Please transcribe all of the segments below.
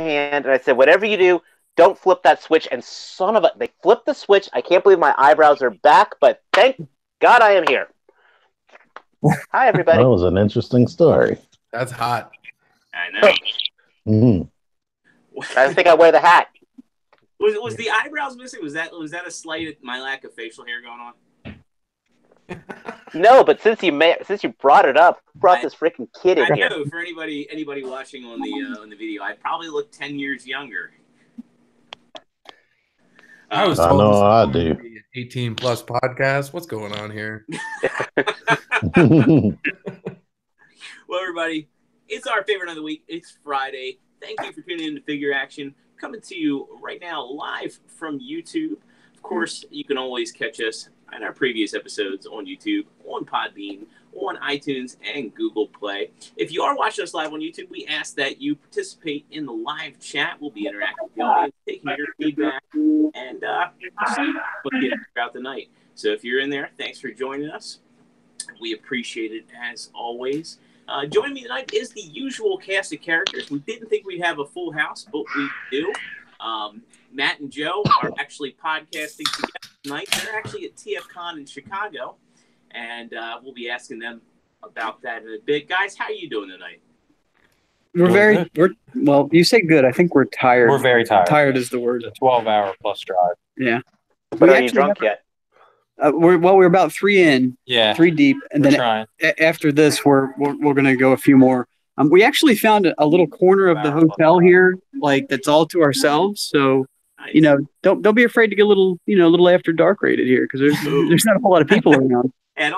hand, and I said, whatever you do, don't flip that switch. And son of a, they flipped the switch. I can't believe my eyebrows are back, but thank God I am here. Hi, everybody. That was an interesting story. That's hot. I know. I think I wear the hat. Was the eyebrows missing? Was that a slight at my lack of facial hair going on? No, but since you brought it up, this freaking kid in here. I know for anybody watching on the video, I probably look 10 years younger. I was I told know this I was do. an 18 plus podcast. What's going on here? Well, everybody, it's our favorite of the week. It's Friday. Thank you for tuning in to Figure Action. Coming to you right now live from YouTube. Of course, you can always catch us in our previous episodes on YouTube, on Podbean, on iTunes, and Google Play. If you are watching us live on YouTube, we ask that you participate in the live chat. We'll be interacting with the audience, taking your feedback, and throughout the night. So if you're in there, thanks for joining us. We appreciate it as always. Joining me tonight is the usual cast of characters. We didn't think we'd have a full house, but we do. Matt and Joe are actually podcasting together tonight. They're actually at TFCon in Chicago, and we'll be asking them about that in a bit. Guys, how are you doing tonight? Well, you say good. I think we're tired. We're very tired. Tired is the word. It's a 12-hour plus drive. Yeah. But are you drunk yet? We're about 3 deep, and we're then trying. After this, we're gonna go a few more. We actually found a little corner of the hotel here, like that's all to ourselves. So, Nice. Don't be afraid to get a little after dark rated here because there's not a whole lot of people around. And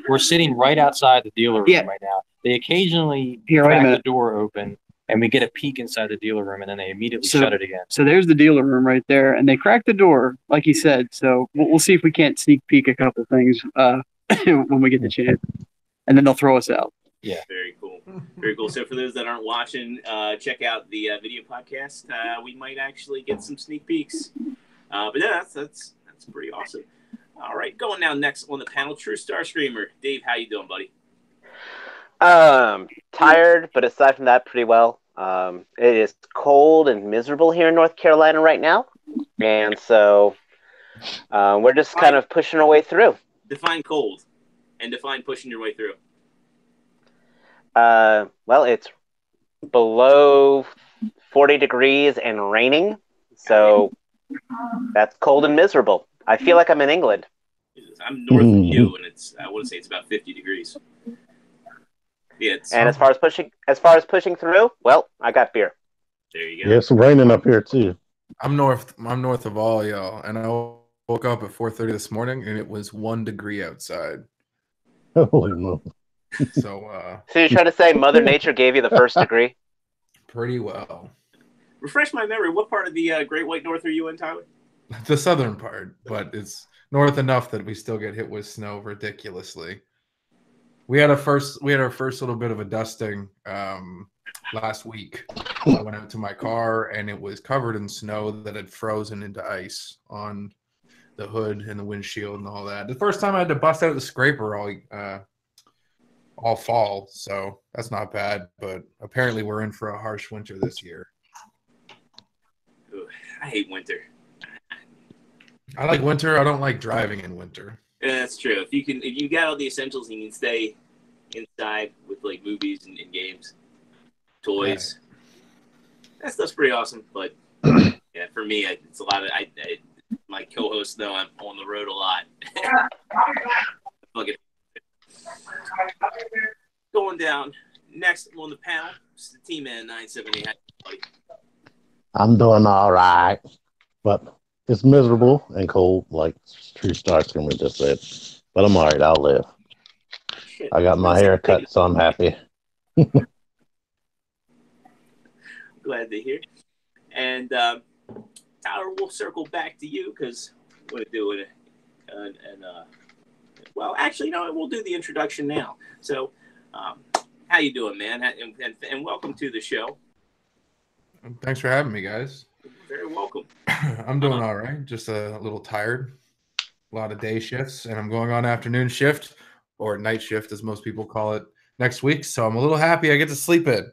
We're sitting right outside the dealer room right now. They occasionally crack the door open, and we get a peek inside the dealer room, and then they immediately shut it again. So there's the dealer room right there, and they cracked the door, like he said. So we'll see if we can't sneak peek a couple things when we get the chance, and then they'll throw us out. Yeah, very cool, very cool. So for those that aren't watching, check out the video podcast. We might actually get some sneak peeks, but yeah, that's pretty awesome. All right, going down next on the panel, True Star Screamer. Dave, how you doing, buddy? Tired, but aside from that, pretty well. It is cold and miserable here in North Carolina right now, and so we're just kind of pushing our way through. Define cold, and define pushing your way through. Well, it's below 40 degrees and raining, so that's cold and miserable. I feel like I'm in England. I'm north of you, and I want to say it's about 50 degrees. Yeah, and as far as pushing through, well, I got beer. There you go. Yeah, it's raining up here too. I'm north of all y'all, and I woke up at 4:30 this morning, and it was 1 degree outside. Holy moly! So you're trying to say Mother Nature gave you the first degree? Pretty well. Refresh my memory. What part of the Great White North are you in, Tyler? The southern part, but it's north enough that we still get hit with snow ridiculously. We had our first little bit of a dusting last week. I went out to my car and it was covered in snow that had frozen into ice on the hood and the windshield and all that. The first time I had to bust out the scraper all fall, so that's not bad. But apparently we're in for a harsh winter this year. Ugh, I hate winter. I like winter. I don't like driving in winter. Yeah, that's true. If you got all the essentials, you can stay inside with like movies and games, toys. Yeah. That stuff's pretty awesome. But yeah, for me, it's a lot of my co-hosts know I'm on the road a lot. Going down next on the panel, it's the Tman 978. I'm doing all right, but it's miserable and cold, like True Star Screamer just said. But I'm all right. I'll live. Shit. I got my hair cut, so I'm happy. Glad to hear. And Tyler, we'll circle back to you because we're going to do it. Well, actually, no, we'll do the introduction now. So, how you doing, man? And welcome to the show. Thanks for having me, guys. You're very welcome. I'm doing all right. Just a little tired. A lot of day shifts, and I'm going on afternoon shift or night shift, as most people call it, next week. So I'm a little happy I get to sleep in.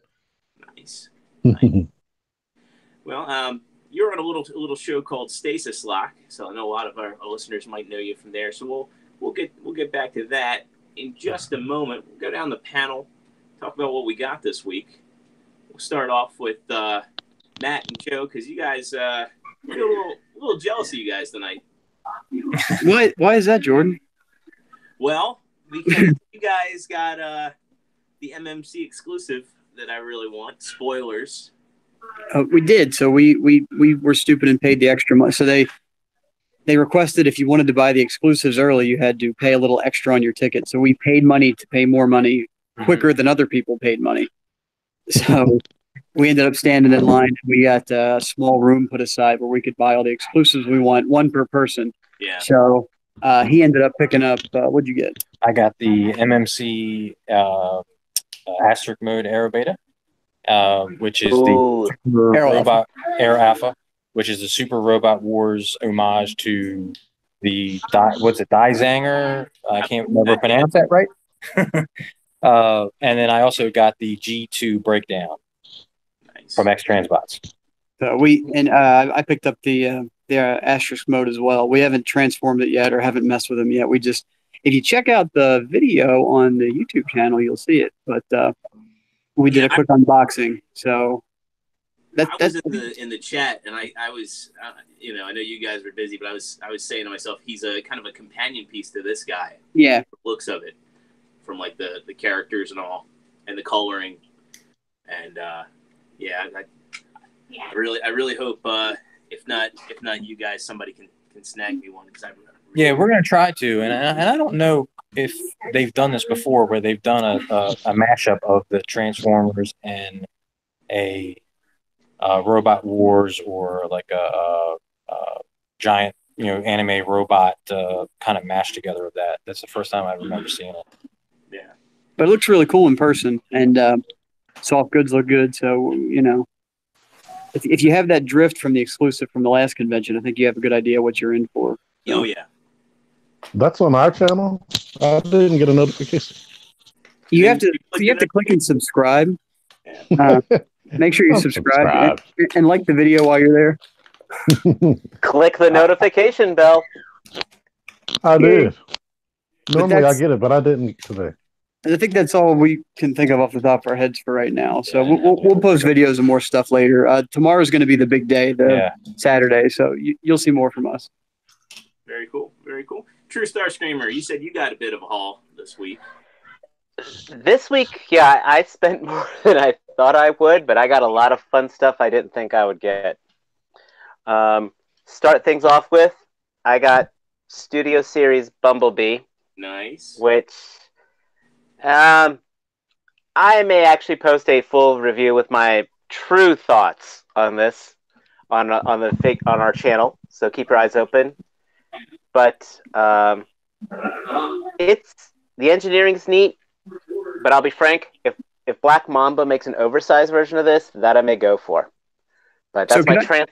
Nice. Well, you're on a little show called Stasis Lock, so I know a lot of our listeners might know you from there. So we'll get back to that in just a moment. We'll go down the panel, talk about what we got this week. We'll start off with Matt and Joe, because you guys I feel a little jealous of you guys tonight. What? Why is that, Jordan? Well, because you guys got the MMC exclusive that I really want. Spoilers. We did. So we were stupid and paid the extra money. So they requested if you wanted to buy the exclusives early, you had to pay a little extra on your ticket. So we paid money to pay more money quicker than other people paid money. So we ended up standing in line. We got a small room put aside where we could buy all the exclusives we want, one per person. Yeah. So he ended up picking up, what'd you get? I got the MMC asterisk mode Aero Beta, which is the robot Air Alpha, which is the Super Robot Wars homage to the Daizanger. I can't never pronounce that right. And then I also got the G2 breakdown from X Transbots. So I picked up the asterisk mode as well. We haven't transformed it yet or haven't messed with them yet. We just, if you check out the video on the YouTube channel, you'll see it. But we did a quick unboxing. So I was in the chat, and I was, I know you guys were busy, but I was saying to myself, he's a kind of a companion piece to this guy. Yeah, the looks of it, from like the characters and all, and the coloring, and I really hope if not you guys, somebody can snag me one, because we're gonna try to, and I don't know if they've done this before, where they've done a mashup of the Transformers and a Robot Wars, or like a giant anime robot kind of mashed together of that. That's the first time I remember seeing it. Yeah, but it looks really cool in person, and soft goods look good. So if you have that drift from the exclusive from the last convention, I think you have a good idea what you're in for. Oh yeah, that's on our channel. I didn't get a notification. You have to click and subscribe. Make sure you subscribe and like the video while you're there. Click the notification bell. I did. Normally I get it, but I didn't today. I think that's all we can think of off the top of our heads for right now. So we'll post videos and more stuff later. Tomorrow's going to be the big day, Saturday. So you'll see more from us. Very cool. Very cool. True Star Screamer, you said you got a bit of a haul this week. This week, yeah, I spent more than I thought I would, but I got a lot of fun stuff I didn't think I would get. Start things off with, I got Studio Series Bumblebee. Nice. Which I may actually post a full review with my true thoughts on this on our channel, so keep your eyes open. But it's the engineering's neat, but I'll be frank, if Black Mamba makes an oversized version of this, that I may go for. But that's Can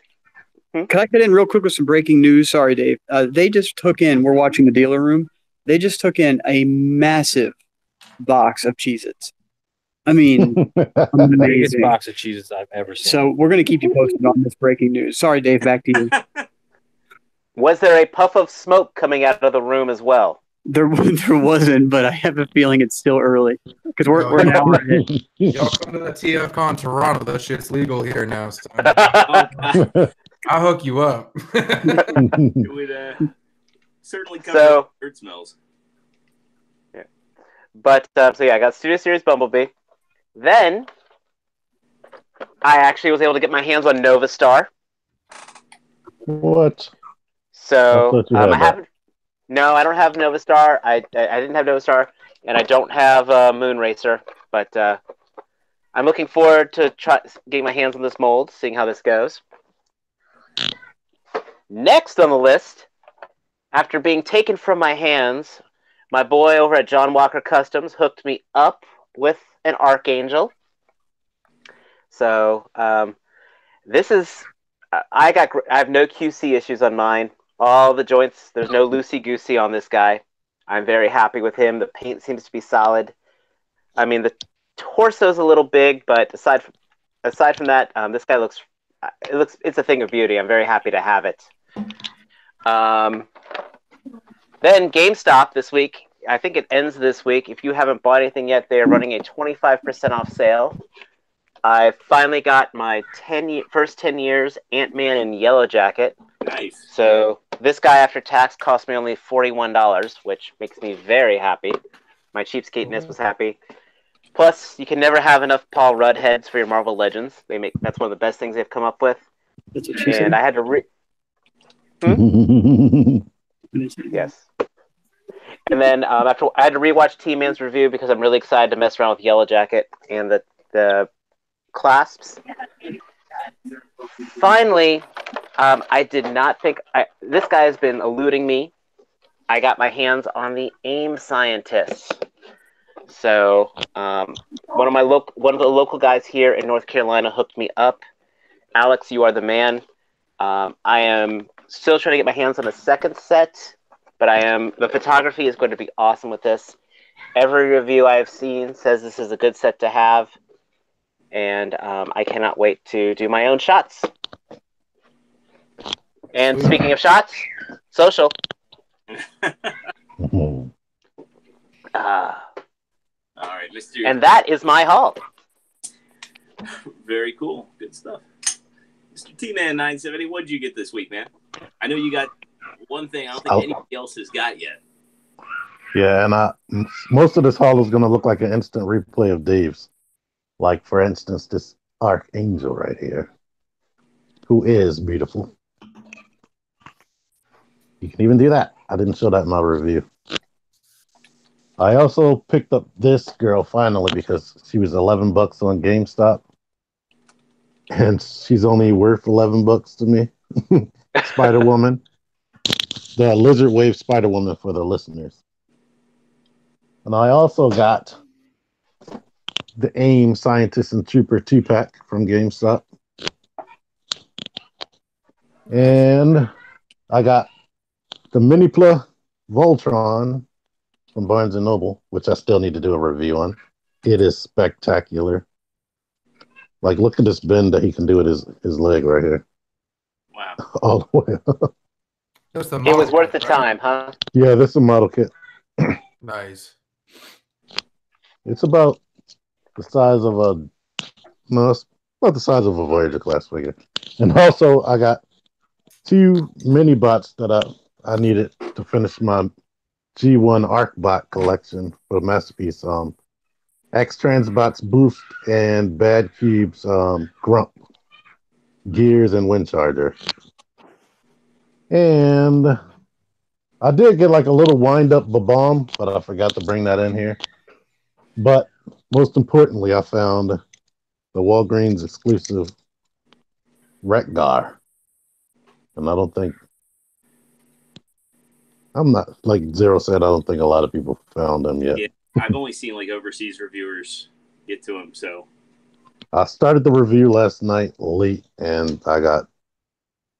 I get in real quick with some breaking news? Sorry, Dave. They just took in, we're watching the dealer room, they just took in a massive box of Cheez-Its. I mean, the biggest box of Cheez-Its I've ever seen. So we're going to keep you posted on this breaking news. Sorry, Dave, back to you. Was there a puff of smoke coming out of the room as well? There wasn't, but I have a feeling it's still early because we're now. Y'all come to the TFCon Toronto. That shit's legal here now. So I'll hook you up. It would certainly cover up bird smells. Yeah, but I got Studio Series Bumblebee. Then I actually was able to get my hands on Nova Star. What? So I haven't. No, I don't have Nova Star. I didn't have Nova Star, and I don't have Moon Racer. But I'm looking forward to getting my hands on this mold, seeing how this goes. Next on the list, after being taken from my hands, my boy over at John Walker Customs hooked me up with an Archangel. So this is I have no QC issues on mine. All the joints, there's no loosey-goosey on this guy. I'm very happy with him. The paint seems to be solid. I mean, the torso's a little big, but aside from that, this guy looks it's a thing of beauty. I'm very happy to have it. Then GameStop this week. I think it ends this week. If you haven't bought anything yet, they are running a 25% off sale. I finally got my first 10 years Ant-Man and Yellow Jacket. Nice. So this guy after tax cost me only $41, which makes me very happy. My cheapskateness was happy. Plus, you can never have enough Paul Rudd heads for your Marvel Legends. That's one of the best things they've come up with. That's what she said. I had to Yes. And then after I had to rewatch Tman's review because I'm really excited to mess around with Yellow Jacket and the clasps. Finally, I did not think this guy has been eluding me. I got my hands on the AIM Scientists. So one of the local guys here in North Carolina hooked me up. Alex, you are the man. I am still trying to get my hands on a second set, but the photography is going to be awesome with this. Every review I have seen says this is a good set to have, and I cannot wait to do my own shots. And speaking of shots, social. All right, Mr. And that is my haul. Very cool. Good stuff. Mr. Tman 970, what did you get this week, man? I know you got one thing I don't think anybody else has got yet. Yeah, and most of this haul is going to look like an instant replay of Dave's. Like, for instance, this Archangel right here, who is beautiful. You can even do that. I didn't show that in my review. I also picked up this girl finally because she was $11 on GameStop. And she's only worth $11 to me. Spider-Woman. The Lizard Wave Spider-Woman for the listeners. And I also got the AIM Scientist and Trooper 2-pack from GameStop. And I got the Minipla Voltron from Barnes & Noble, which I still need to do a review on. It is spectacular. Like, look at this bend that he can do with his leg right here. Wow. All the way up. It was worth the time, huh? Yeah, this is a model kit. Nice. It's about the size of it's about the size of a Voyager class figure. And also, I got 2 mini bots that I needed to finish my G1 ArcBot collection for the Masterpiece. X-Transbots Boost and Bad Cubes Grump, Gears, and Windcharger. And I did get like a little wind-up bomb, but I forgot to bring that in here. But most importantly, I found the Walgreens exclusive Rekgar. And I don't think... I'm not... Like Zero said, I don't think a lot of people found them yet. Yeah, I've only seen like overseas reviewers get to them, so... I started the review last night late, and I got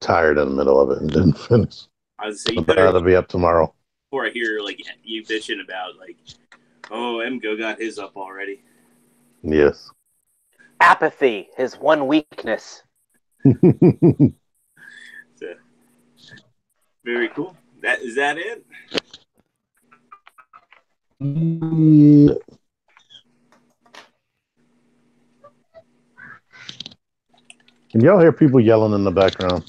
tired in the middle of it and didn't finish. I was saying, you better that'll be up tomorrow. Before I hear like you bitching about like, oh, MGO got his up already. Yes. Apathy, his one weakness. So, very cool. Is that it? Can y'all hear people yelling in the background?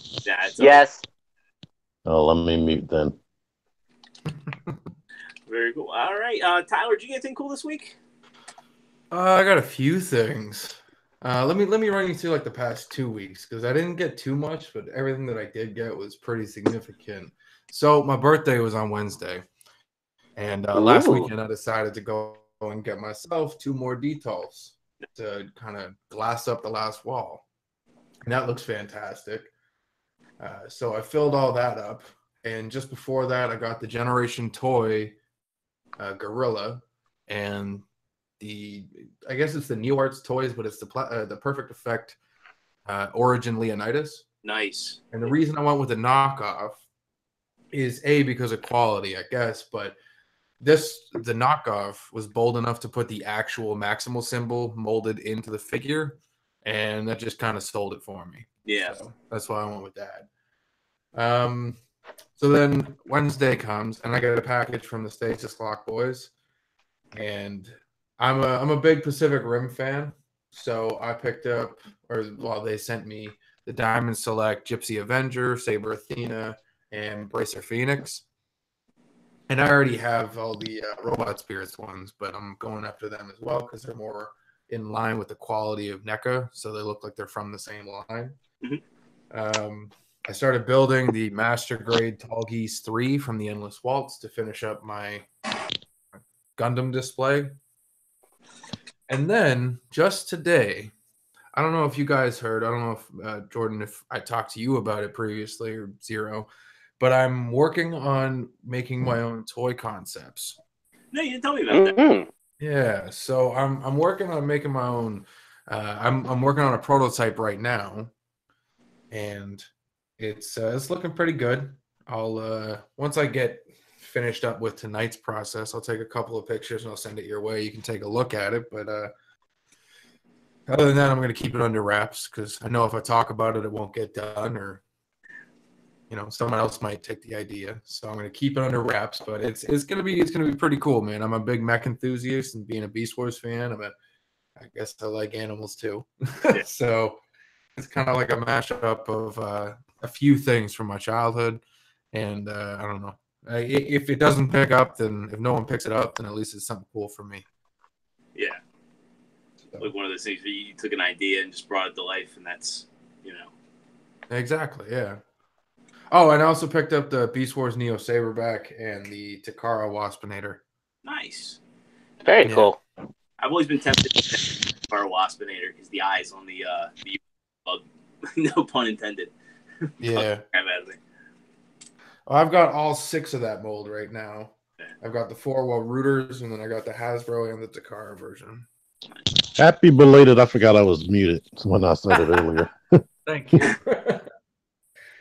Yes. Oh, let me mute then. Very cool. All right, Tyler, did you get anything cool this week? I got a few things. Let me run you through like the past 2 weeks because I didn't get too much, but everything that I did get was pretty significant. So my birthday was on Wednesday, and last weekend I decided to go and get myself 2 more detals to kind of glass up the last wall, and that looks fantastic. So I filled all that up, and just before that, I got the Generation Toy Gorilla, and I guess it's the New Arts toys, but it's the Perfect Effect Origin Leonidas. Nice. And the reason I went with the knockoff is because of quality, I guess, but the knockoff was bold enough to put the actual Maximal symbol molded into the figure, and that just kind of sold it for me. Yeah. So that's why I went with that. So then Wednesday comes, and I get a package from the Stasis Lock Boys, and I'm a big Pacific Rim fan, so I picked up, they sent me the Diamond Select Gypsy Avenger, Saber Athena, and Bracer Phoenix. And I already have all the Robot Spirits ones, but I'm going after them as well because they're more in line with the quality of NECA, so they look like they're from the same line. Mm-hmm. I started building the Master Grade Tall Geese 3 from the Endless Waltz to finish up my Gundam display. And then, just today, I don't know if you guys heard, I don't know if, Jordan, if I talked to you about it previously or Zero, but I'm working on making my own toy concepts. No, you didn't tell me about that. Yeah, so I'm working on making my own. I'm working on a prototype right now, and it's looking pretty good. I'll once I get finished up with tonight's process, I'll take a couple of pictures and I'll send it your way. You can take a look at it, but other than that, I'm going to keep it under wraps because I know if I talk about it, it won't get done, or someone else might take the idea. So I'm going to keep it under wraps, but it's going to be pretty cool, man. I'm a big mech enthusiast, and being a Beast Wars fan, I guess I like animals too. So it's kind of like a mashup of a few things from my childhood, and I don't know. If it doesn't pick up, then if no one picks it up, then at least it's something cool for me. Yeah. Like one of those things where you took an idea and just brought it to life, and that's, Exactly, yeah. Oh, and I also picked up the Beast Wars Neo Saberback and the Takara Waspinator. Nice. Very cool. I've always been tempted to Takara Waspinator because the eyes on the bug, no pun intended. Yeah. I've got all 6 of that mold right now. I've got the 4-well rooters, and then I got the Hasbro and the Takara version. Happy belated. I forgot I was muted when I said it earlier. Thank you.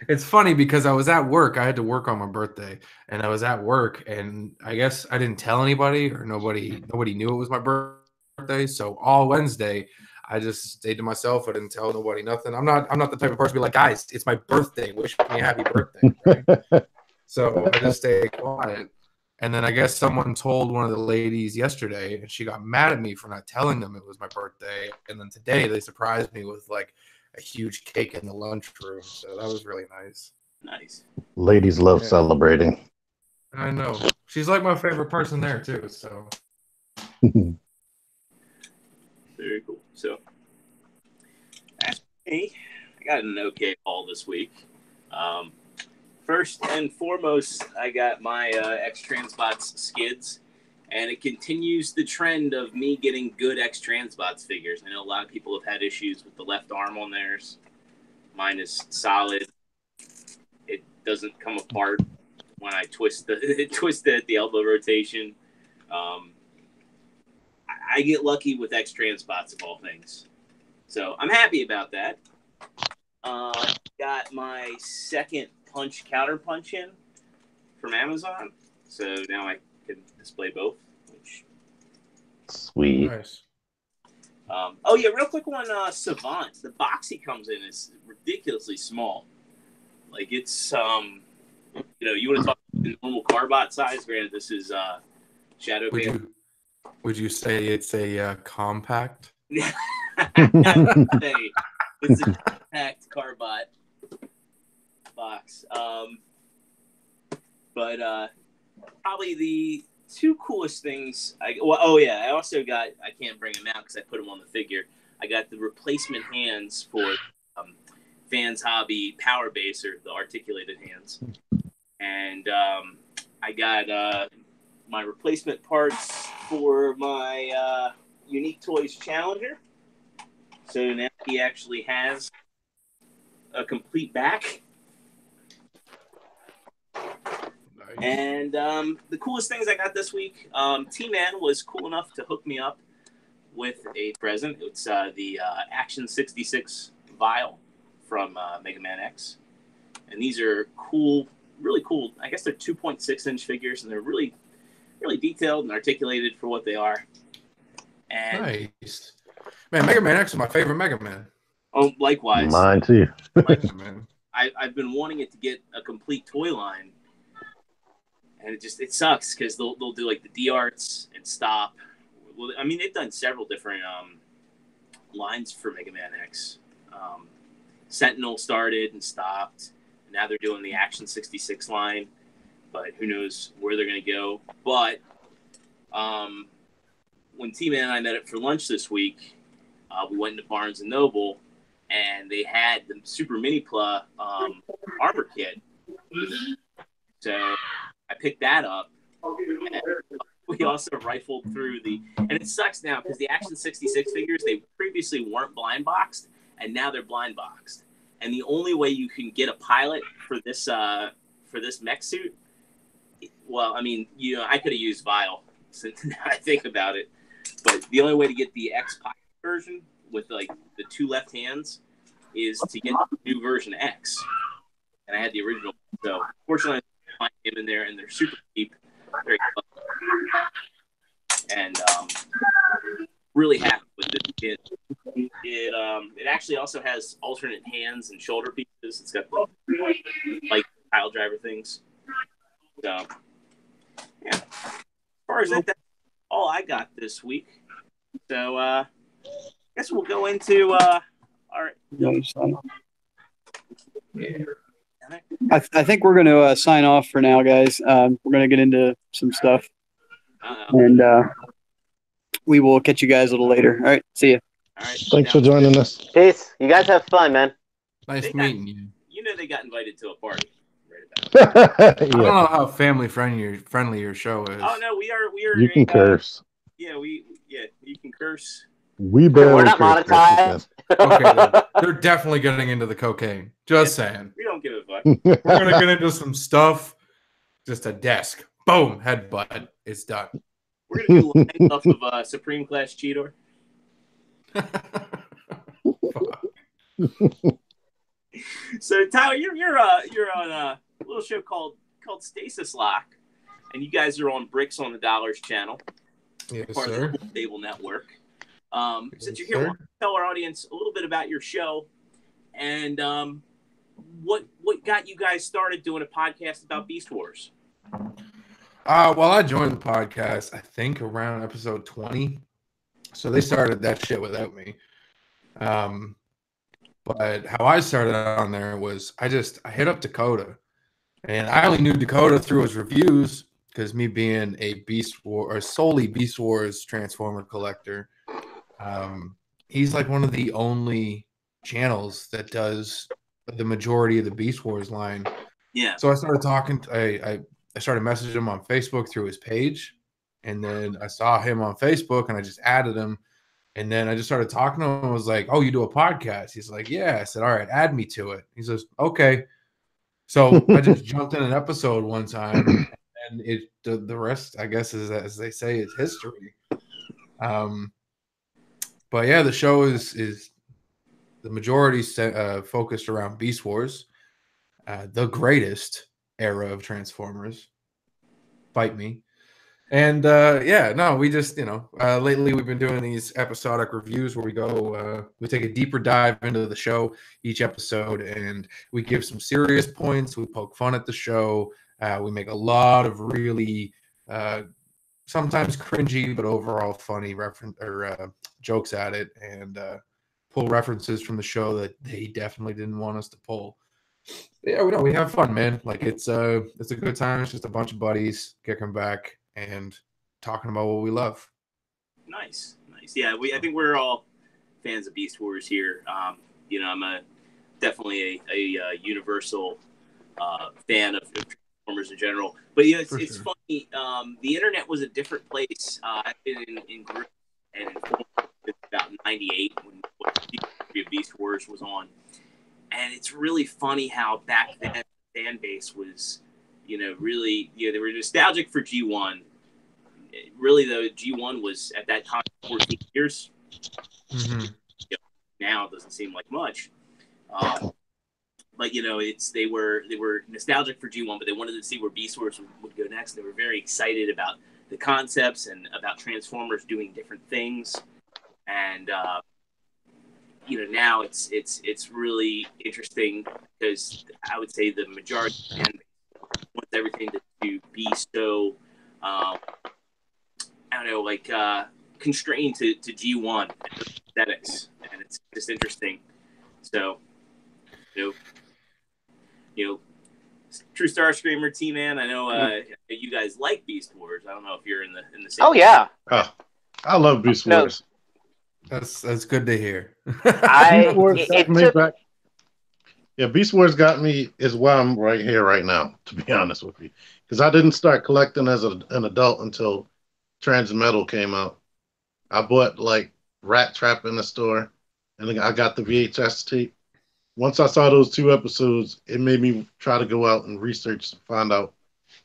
It's funny because I was at work. I had to work on my birthday, and I was at work, and I guess I didn't tell anybody, or nobody knew it was my birthday. So all Wednesday, I just stayed to myself. I didn't tell nobody nothing. I'm not the type of person to be like, guys, it's my birthday. Wish me a happy birthday. Right? So I just stayed quiet. And then I guess someone told one of the ladies yesterday, and she got mad at me for not telling them it was my birthday. And then today they surprised me with like a huge cake in the lunchroom. So that was really nice. Nice. Ladies love celebrating. I know. She's like my favorite person there too. So very cool. So that's me. I got an okay haul this week. First and foremost, I got my X-Transbots skids, and it continues the trend of me getting good X-Transbots figures. I know a lot of people have had issues with the left arm on theirs. Mine is solid. It doesn't come apart when I twist it at the elbow rotation. I get lucky with X-Transbots of all things. So I'm happy about that. Got my second counter punch in from Amazon, so now I can display both. Which sweet. Nice. Oh yeah, real quick one. Savant. The box he comes in is ridiculously small. Like it's you want to talk the normal Carbot size. Granted, this is Shadow Band. Would you say it's a compact? It's a compact Carbot box. But probably the 2 coolest things. I also got. I can't bring them out because I put them on the figure. I got the replacement hands for Fans Hobby Power Baser, the articulated hands, and I got my replacement parts for my Unique Toys Challenger. So now he actually has a complete back. And the coolest things I got this week, Tman was cool enough to hook me up with a present. It's the Action 66 vial from Mega Man X. And these are cool, really cool. I guess they're 2.6-inch figures, and they're really, really detailed and articulated for what they are. And nice. Man, Mega Man X is my favorite Mega Man. Oh, likewise. Mine too. Man. I've been wanting it to get a complete toy line, and it sucks because they'll do like the D arts and stop. Well, I mean, they've done several different lines for Mega Man X. Sentinel started and stopped. Now they're doing the Action 66 line, but who knows where they're going to go. But when Tman and I met up for lunch this week, we went into Barnes & Noble, and they had the Super Mini Pla armor kit. So I picked that up. And we also rifled through and it sucks now because the Action 66 figures, they previously weren't blind boxed, and now they're blind boxed. And the only way you can get a pilot for this mech suit, well, I mean, I could have used Vile, since now I think about it, but the only way to get the X pilot version with like the two left hands is to get the new version X. And I had the original, so fortunately I find him in there, and they're super cheap, very clever. And really happy with it. It actually also has alternate hands and shoulder pieces. It's got like pile driver things. So yeah, as far as that's all I got this week. So I guess we'll go into our. I think we're going to sign off for now, guys. We're going to get into some stuff, and we will catch you guys a little later. All right, see you. All right, Thanks for joining us. Peace. You guys have fun, man. Nice meeting you. You know they got invited to a party. I don't know how family friendly your show is. Oh no, we are. You can curse. Yeah, you can curse. We barely We're not curse, monetized. Okay, they're definitely getting into the cocaine. Just saying. We don't give a fuck. We're gonna get into some stuff. Just a desk. Boom, headbutt. It's done. We're gonna do lines off of Supreme Class Cheetor. So Tyler, you're on a little show called Stasis Lock, and you guys are on Bricks on the Dollars channel, Yes, part sir. of the Stable Network. Since you're here, why don't you tell our audience a little bit about your show and what got you guys started doing a podcast about Beast Wars? Well, I joined the podcast, I think, around episode 20. So they started that shit without me. But how I started on there was I hit up Dakota. And I only knew Dakota through his reviews because me being a solely Beast Wars Transformer collector, he's like one of the only channels that does the majority of the Beast Wars line. Yeah. So I started talking. I started messaging him on Facebook through his page, and then I saw him on Facebook, and I just added him, and then I just started talking to him. I was like, "Oh, you do a podcast?" He's like, "Yeah." I said, "All right, add me to it." He says, "Okay." So I just jumped in an episode one time, and the rest, I guess, is as they say, is history. But yeah, the show is the majority focused around Beast Wars, the greatest era of Transformers. Fight me. And we just, lately we've been doing these episodic reviews where we take a deeper dive into the show each episode, and we give some serious points. We poke fun at the show. We make a lot of really sometimes cringy, but overall funny jokes at it, and pull references from the show that they definitely didn't want us to pull. Yeah, we have fun, man. Like it's a good time. It's just a bunch of buddies kicking back and talking about what we love. Nice. Yeah, I think we're all fans of Beast Wars here. I'm definitely a universal fan of Transformers in general. But it's funny. The internet was a different place. I've been in groups and in forums since about '98 when Beast Wars was on. And it's really funny how back then the fan base was, really, they were nostalgic for G1. Really, though, G1 was at that time 14 years. Mm-hmm. Now it doesn't seem like much. But they were nostalgic for G1, but they wanted to see where Beast Wars would go next. They were very excited about the concepts and about Transformers doing different things. And now it's really interesting because I would say the majority of fan base wants everything to be so I don't know, like constrained to G1 aesthetics, and it's just interesting. So, you know, True Star Screamer, Tman. I know you guys like Beast Wars. I don't know if you're in the same. Oh yeah, I love Beast No. Wars. That's good to hear. Beast Wars got it me took back. Yeah, Beast Wars got me is why I'm right here right now, to be honest with you. Because I didn't start collecting as an adult until Transmetal came out. I bought like Rat Trap in the store, and then I got the VHS tape. Once I saw those 2 episodes, it made me try to go out and research to find out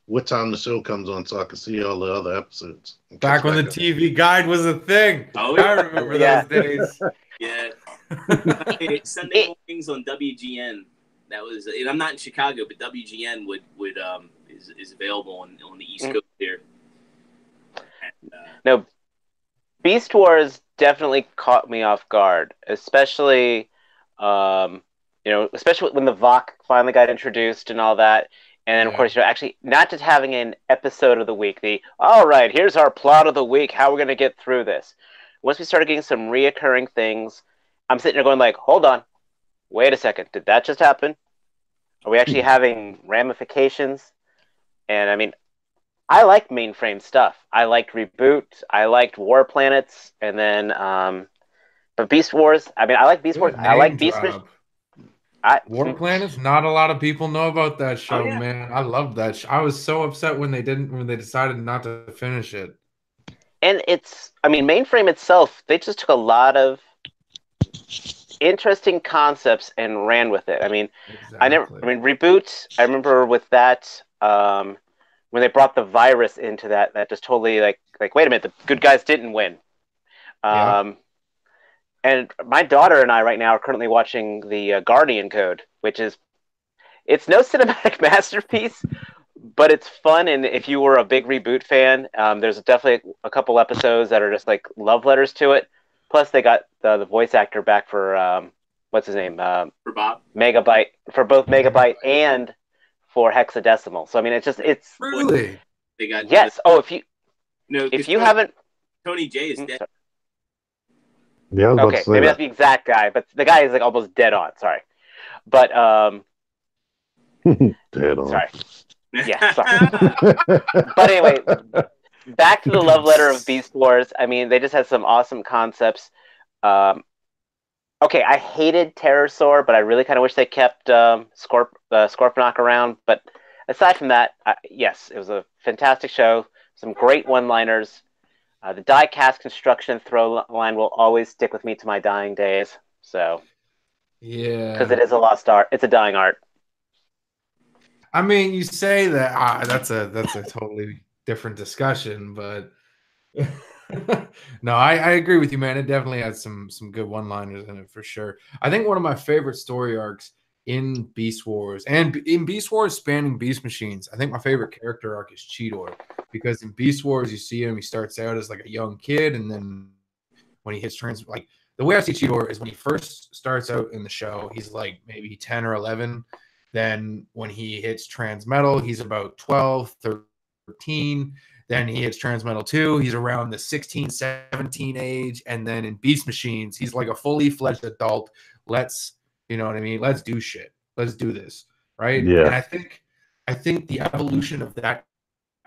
what time the show comes on so I could see all the other episodes. Back when the TV guide was a thing. Oh, I remember those days. Yeah. Sunday mornings on WGN. That was, and I'm not in Chicago, but WGN is available on the East Coast here. And, no, Beast Wars definitely caught me off guard, especially especially when the Vok finally got introduced and all that. And then, of course, actually not just having an episode of the week, all right, here's our plot of the week, how we're going to get through this. Once we started getting some reoccurring things, I'm sitting there going like, hold on, wait a second, did that just happen? Are we actually having ramifications? And I mean, I like mainframe stuff. I liked Reboot, I liked War Planets, and then, but Beast Wars, I mean, I like Beast Wars, I like Beast Wars. War Planets, not a lot of people know about that show, yeah. man. I love that show. I was so upset when they decided not to finish it. And Mainframe itself, they just took a lot of interesting concepts and ran with it. I mean, Exactly. Reboot, I remember with that, when they brought the virus into that just totally like wait a minute, the good guys didn't win. And my daughter and I right now are currently watching the Guardian Code, which it's no cinematic masterpiece, but it's fun. And if you were a big Reboot fan, there's definitely a couple episodes that are just like love letters to it. Plus, they got the voice actor back for what's his name? for Bob. Megabyte, for both Megabyte and for Hexadecimal. So I mean, it's really. They got yes. If you haven't, Tony J is dead. Yeah, okay, maybe that's the exact guy, but the guy is like almost dead on. Sorry, but dead on. Sorry. Yeah, sorry. But anyway, back to the love letter of Beast Wars. I mean, they just had some awesome concepts. Okay, I hated Terrorsaur, but I really kind of wish they kept Scorponok around. But aside from that, yes, it was a fantastic show. Some great one-liners. The die-cast construction throw line will always stick with me to my dying days. So, yeah, because it is a lost art. It's a dying art. I mean, you say that that's a totally different discussion, but no, I agree with you, man. It definitely had some good one-liners in it for sure. I think one of my favorite story arcs in Beast Wars, and in Beast Wars spanning Beast Machines, I think my favorite character arc is Cheetor, because in Beast Wars you see him, he starts out as like a young kid, and then when he hits like the way I see Cheetor is when he first starts out in the show, he's like maybe 10 or 11. Then when he hits Transmetal, he's about 12, 13. Then he hits Transmetal 2. He's around the 16, 17 age. And then in Beast Machines, he's like a fully fledged adult. You know what I mean? Let's do shit. Let's do this. Right? Yeah. And I think the evolution of that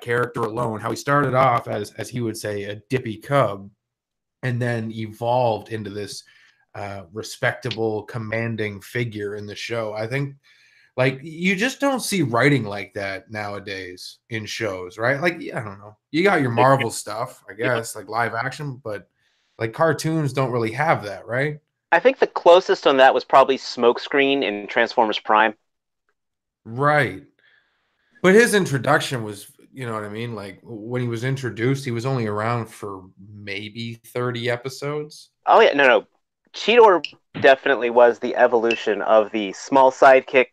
character alone, how he started off as he would say, a dippy cub, and then evolved into this respectable, commanding figure in the show. I think like you just don't see writing like that nowadays in shows, right? Like, I don't know. You got your Marvel stuff, I guess, like live action, but like cartoons don't really have that, right? I think the closest on that was probably Smokescreen in Transformers Prime. Right. But his introduction was, you know what I mean? Like when he was introduced, he was only around for maybe 30 episodes. Oh, yeah. No. Cheetor definitely was the evolution of the small sidekick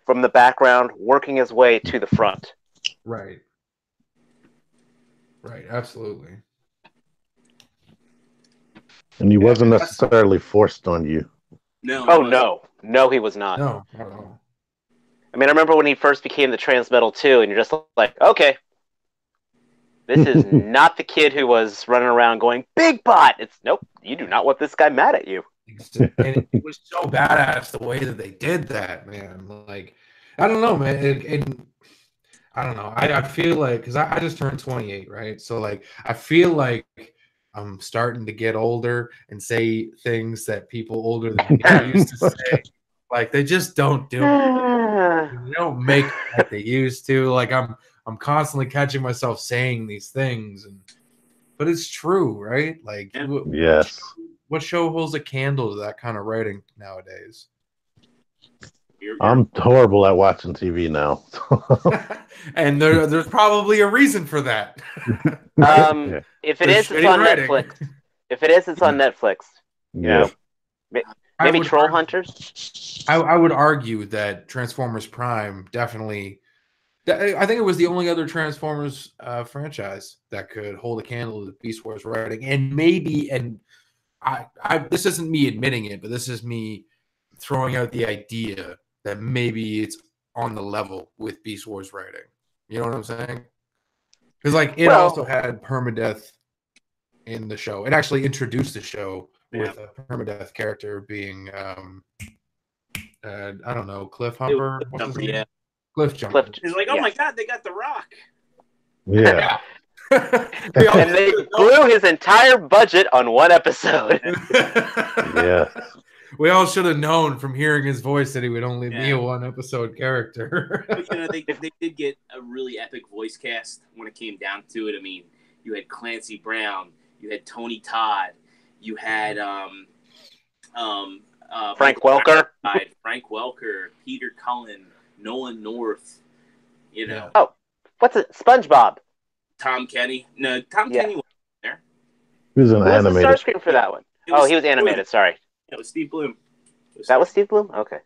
from the background, working his way to the front. Right. Right. Absolutely. And he wasn't that's- necessarily forced on you. No. Oh no, he was not. No, I don't know. I mean, I remember when he first became the Transmetal 2, and you're just like, okay, this is not the kid who was running around going, big bot! It's, nope, you do not want this guy mad at you. And it was so badass the way that they did that, man. Like, I don't know, man. And I don't know. I feel like, because I just turned 28, right? So, like, I feel like I'm starting to get older and say things that people older than me used to say. Like, they just don't do it. They don't make it like they used to. Like, I'm constantly catching myself saying these things, but it's true, right? Like, Yes. what show holds a candle to that kind of writing nowadays? I'm horrible at watching TV now. And there's probably a reason for that. If it is, it's on Netflix. If it is, it's on Netflix. Yeah. Maybe Troll Hunters? I would argue that Transformers Prime definitely... I think it was the only other Transformers franchise that could hold a candle to Beast Wars writing. And maybe... and this isn't me admitting it, but this is me throwing out the idea that maybe it's on the level with Beast Wars writing. You know what I'm saying? Because like it also had permadeath in the show. It actually introduced the show with a permadeath character being I don't know, Cliffhumper. Cliff Jumper. It's like, oh my god, they got The Rock. Yeah. And they blew his entire budget on one episode. Yeah. We all should have known from hearing his voice that he would only be a one episode character. But, you know, they did get a really epic voice cast when it came down to it. I mean, you had Clancy Brown, you had Tony Todd, you had Frank Welker, Peter Cullen, Nolan North. You know. Oh, what's it? SpongeBob. Tom Kenny. No, Tom Kenny wasn't there. He was an animated. Who was the Starscream for that one? He was animated. Bloom. Sorry. That was Steve Bloom. That was Steve Bloom? Okay.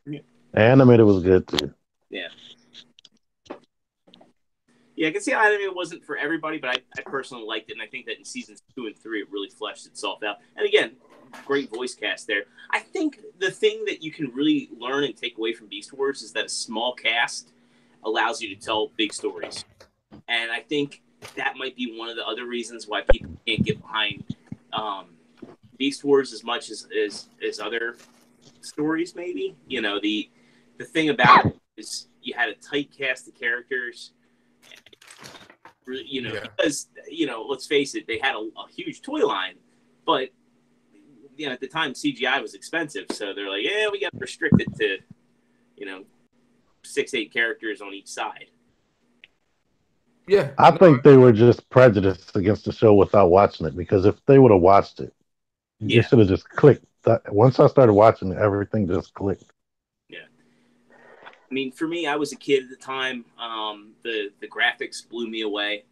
Animated was good too. Yeah. Yeah, I can see how animated wasn't for everybody, but I personally liked it, and I think that in seasons 2 and 3 it really fleshed itself out. And again, great voice cast there. I think the thing that you can really learn and take away from Beast Wars is that a small cast allows you to tell big stories. And I think that might be one of the other reasons why people can't get behind Beast Wars as much as other stories, maybe. You know, the thing about it is you had a tight cast of characters, you know, because, you know, let's face it, they had a huge toy line, but, you know, at the time CGI was expensive, so they're like, yeah, we got restricted to, you know, 6-8 characters on each side. Yeah, I think they were just prejudiced against the show without watching it, because if they would have watched it, it should have just clicked. Once I started watching it, everything just clicked. Yeah. I mean, for me, I was a kid at the time. The graphics blew me away.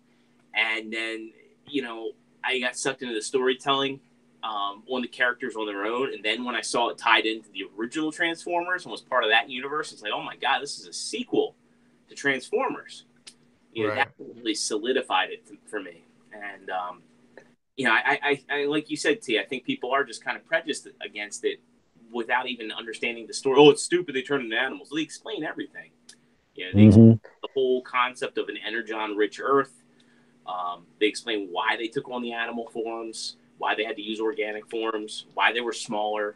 And then, you know, I got sucked into the storytelling on the characters on their own. And then when I saw it tied into the original Transformers and was part of that universe, it's like, oh my God, this is a sequel to Transformers. You know, that really solidified it for me. And, you know, I like you said, T, I think people are just kind of prejudiced against it without even understanding the story. Oh, it's stupid, they turn into animals. They explain everything. You know, they explain the whole concept of an energon-rich Earth. They explain why they took on the animal forms, why they had to use organic forms, why they were smaller.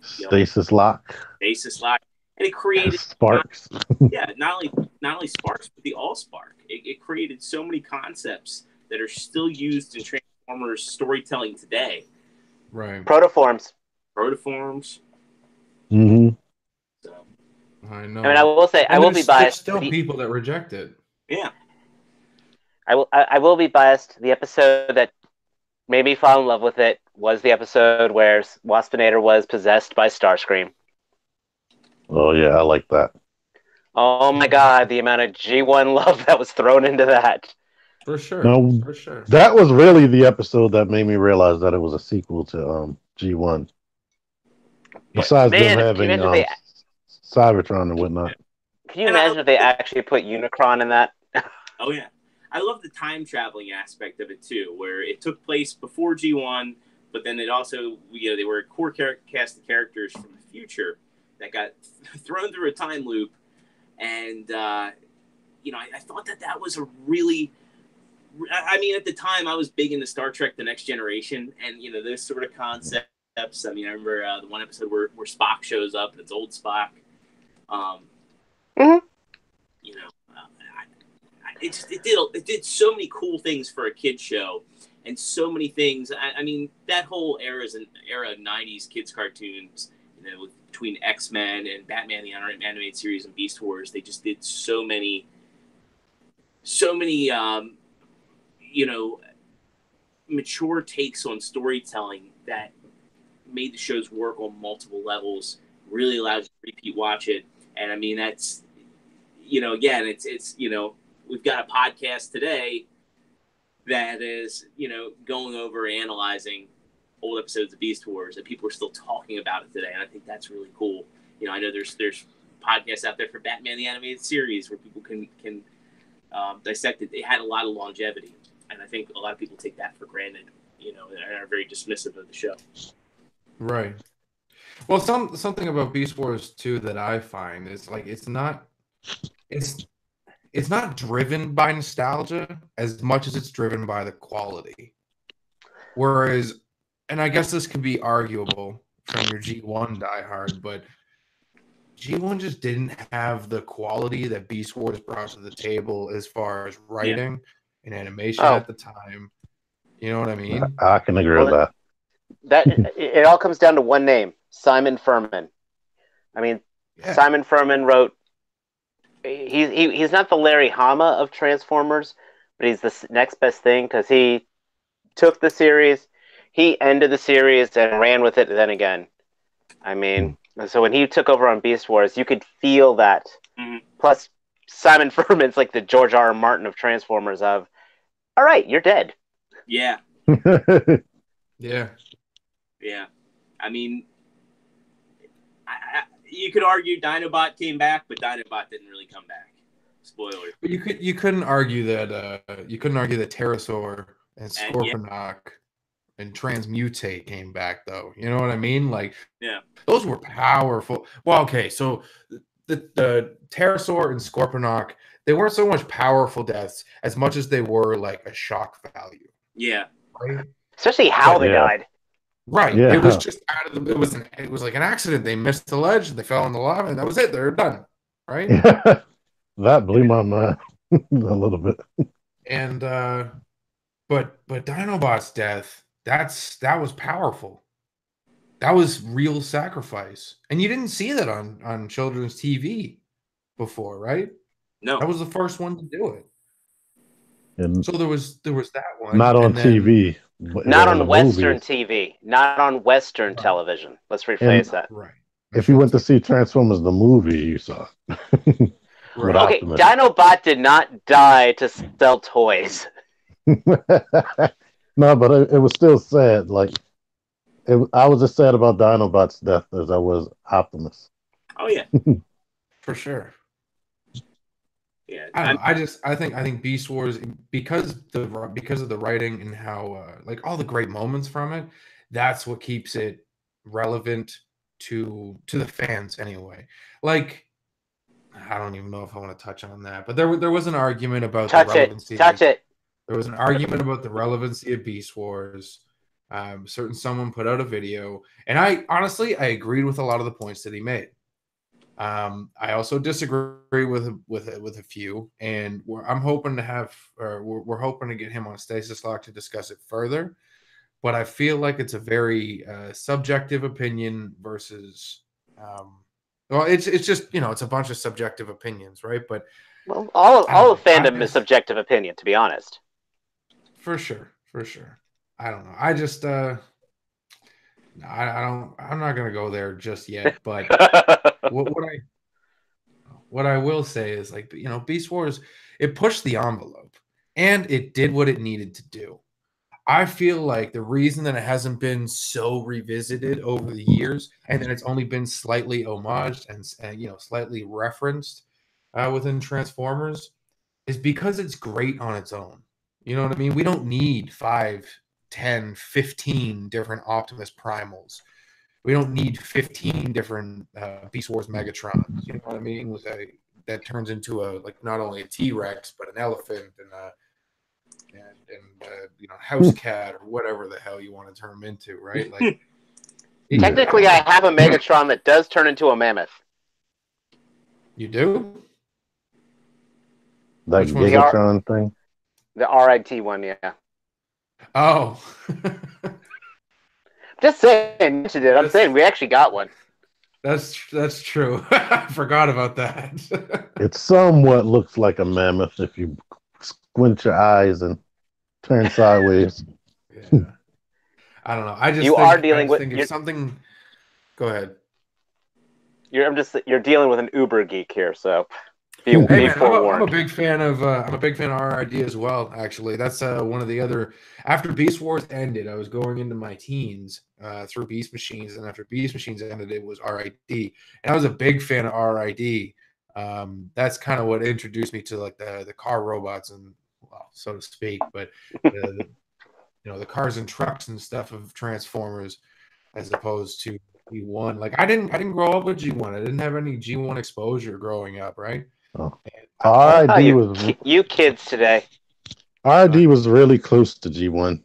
Stasis lock. And it created sparks. not only sparks, but the Allspark. It created so many concepts that are still used in Transformers storytelling today. Right. Protoforms. Mm-hmm. So, I know. I mean, I will say, I will be biased. There's still people that reject it. Yeah. I will be biased. The episode that made me fall in love with it was the episode where Waspinator was possessed by Starscream. Oh, yeah, I like that. Oh, my God, the amount of G1 love that was thrown into that. For sure. No, for sure. That was really the episode that made me realize that it was a sequel to G1. Besides them having Cybertron and whatnot. Can you imagine if they actually put Unicron in that? Oh, yeah. I love the time traveling aspect of it, too, where it took place before G1, but then it also, they were a core cast of characters from the future that got thrown through a time loop. And, I thought that was a really, I mean, at the time I was big into Star Trek The Next Generation, and, those sort of concepts. I mean, I remember the one episode where Spock shows up, and it's old Spock. It did so many cool things for a kid's show, and so many things. I mean, that whole era is an era of 90s kids cartoons, between X-Men and Batman the Animated Series and Beast Wars. They just did so many mature takes on storytelling that made the shows work on multiple levels, really allowed you to repeat watch it. And I mean, that's, again, it's we've got a podcast today that is, going over analyzing old episodes of Beast Wars, and people are still talking about it today. And I think that's really cool. I know there's podcasts out there for Batman the Animated Series where people can dissect it. They had a lot of longevity, and I think a lot of people take that for granted, and are very dismissive of the show. Right. Well, something about Beast Wars too that I find is like it's not driven by nostalgia as much as it's driven by the quality. Whereas, and I guess this could be arguable from your G1 diehard, but G1 just didn't have the quality that Beast Wars brought to the table as far as writing and animation at the time. You know what I mean? I can agree with that. It all comes down to one name, Simon Furman. I mean, Simon Furman wrote. He's not the Larry Hama of Transformers, but he's the next best thing because he took the series, he ended the series and ran with it then again. I mean, so when he took over on Beast Wars, you could feel that. Mm-hmm. Plus, Simon Furman's like the George R. R. Martin of Transformers. All right, you're dead. Yeah. Yeah. Yeah. I mean, you could argue Dinobot came back, but Dinobot didn't really come back. Spoiler. But you couldn't argue that Pterosaur and Scorponok and Transmutate came back though. You know what I mean? Like, those were powerful. Well, okay, so the Pterosaur and Scorponok, they weren't so much powerful deaths as much as they were like a shock value. Yeah. Right? Especially how they died. Right. Yeah. It was just it was like an accident. They missed the ledge, they fell in the lava, and that was it. They're done. Right? That blew my mind a little bit. And but Dinobot's death, that was powerful. That was real sacrifice. And you didn't see that on children's TV before, right? No. That was the first one to do it. And so there was that one. Not on TV. Not on Western TV. Not on Western television. Let's rephrase that. Right. If you went to see Transformers the movie, you saw it. Right. Okay, Dinobot did not die to sell toys. No, but it was still sad. Like, I was as sad about Dinobot's death as I was Optimus. Oh yeah, for sure. Yeah, I think Beast Wars, because of the writing and how like all the great moments from it, that's what keeps it relevant to the fans anyway. Like, I don't even know if I want to touch on that, but there was an argument about the relevancy. There was an argument about the relevancy of Beast Wars. Someone put out a video, and I honestly agreed with a lot of the points that he made. I also disagree with a few, and we're hoping to get him on Stasis Lock to discuss it further. But I feel like it's a very subjective opinion versus, well, it's just, it's a bunch of subjective opinions, right? But all of fandom is subjective opinion, to be honest. For sure. I don't know. I just I'm not gonna go there just yet, but what I will say is, like, Beast Wars, it pushed the envelope and it did what it needed to do. I feel like the reason that it hasn't been so revisited over the years, and that it's only been slightly homaged and slightly referenced within Transformers, is because it's great on its own. You know what I mean? We don't need 5 10, 15 different Optimus Primals. We don't need 15 different Beast Wars Megatrons. You know what I mean? That turns into not only a T-Rex but an elephant and house cat or whatever the hell you want to turn them into, right? Like technically, I have a Megatron that does turn into a mammoth. You do? That Which one's Gigatron thing? The RIT one, yeah. Oh. Just saying, mentioned it. I'm saying we actually got one. That's true. I forgot about that. It somewhat looks like a mammoth if you squint your eyes and turn sideways. Yeah. I don't know. I just think if something. Go ahead. You're dealing with an Uber geek here, so be I'm forewarned. a big fan of RID as well. Actually, that's one of the other. After Beast Wars ended, I was going into my teens through Beast Machines, and after Beast Machines ended, it was RID, and I was a big fan of RID. That's kind of what introduced me to like the car robots and, well, so to speak, but the cars and trucks and stuff of Transformers, as opposed to G1. Like I didn't grow up with G1. I didn't have any G1 exposure growing up, right? Oh. RID was you kids today. RID was really close to G1.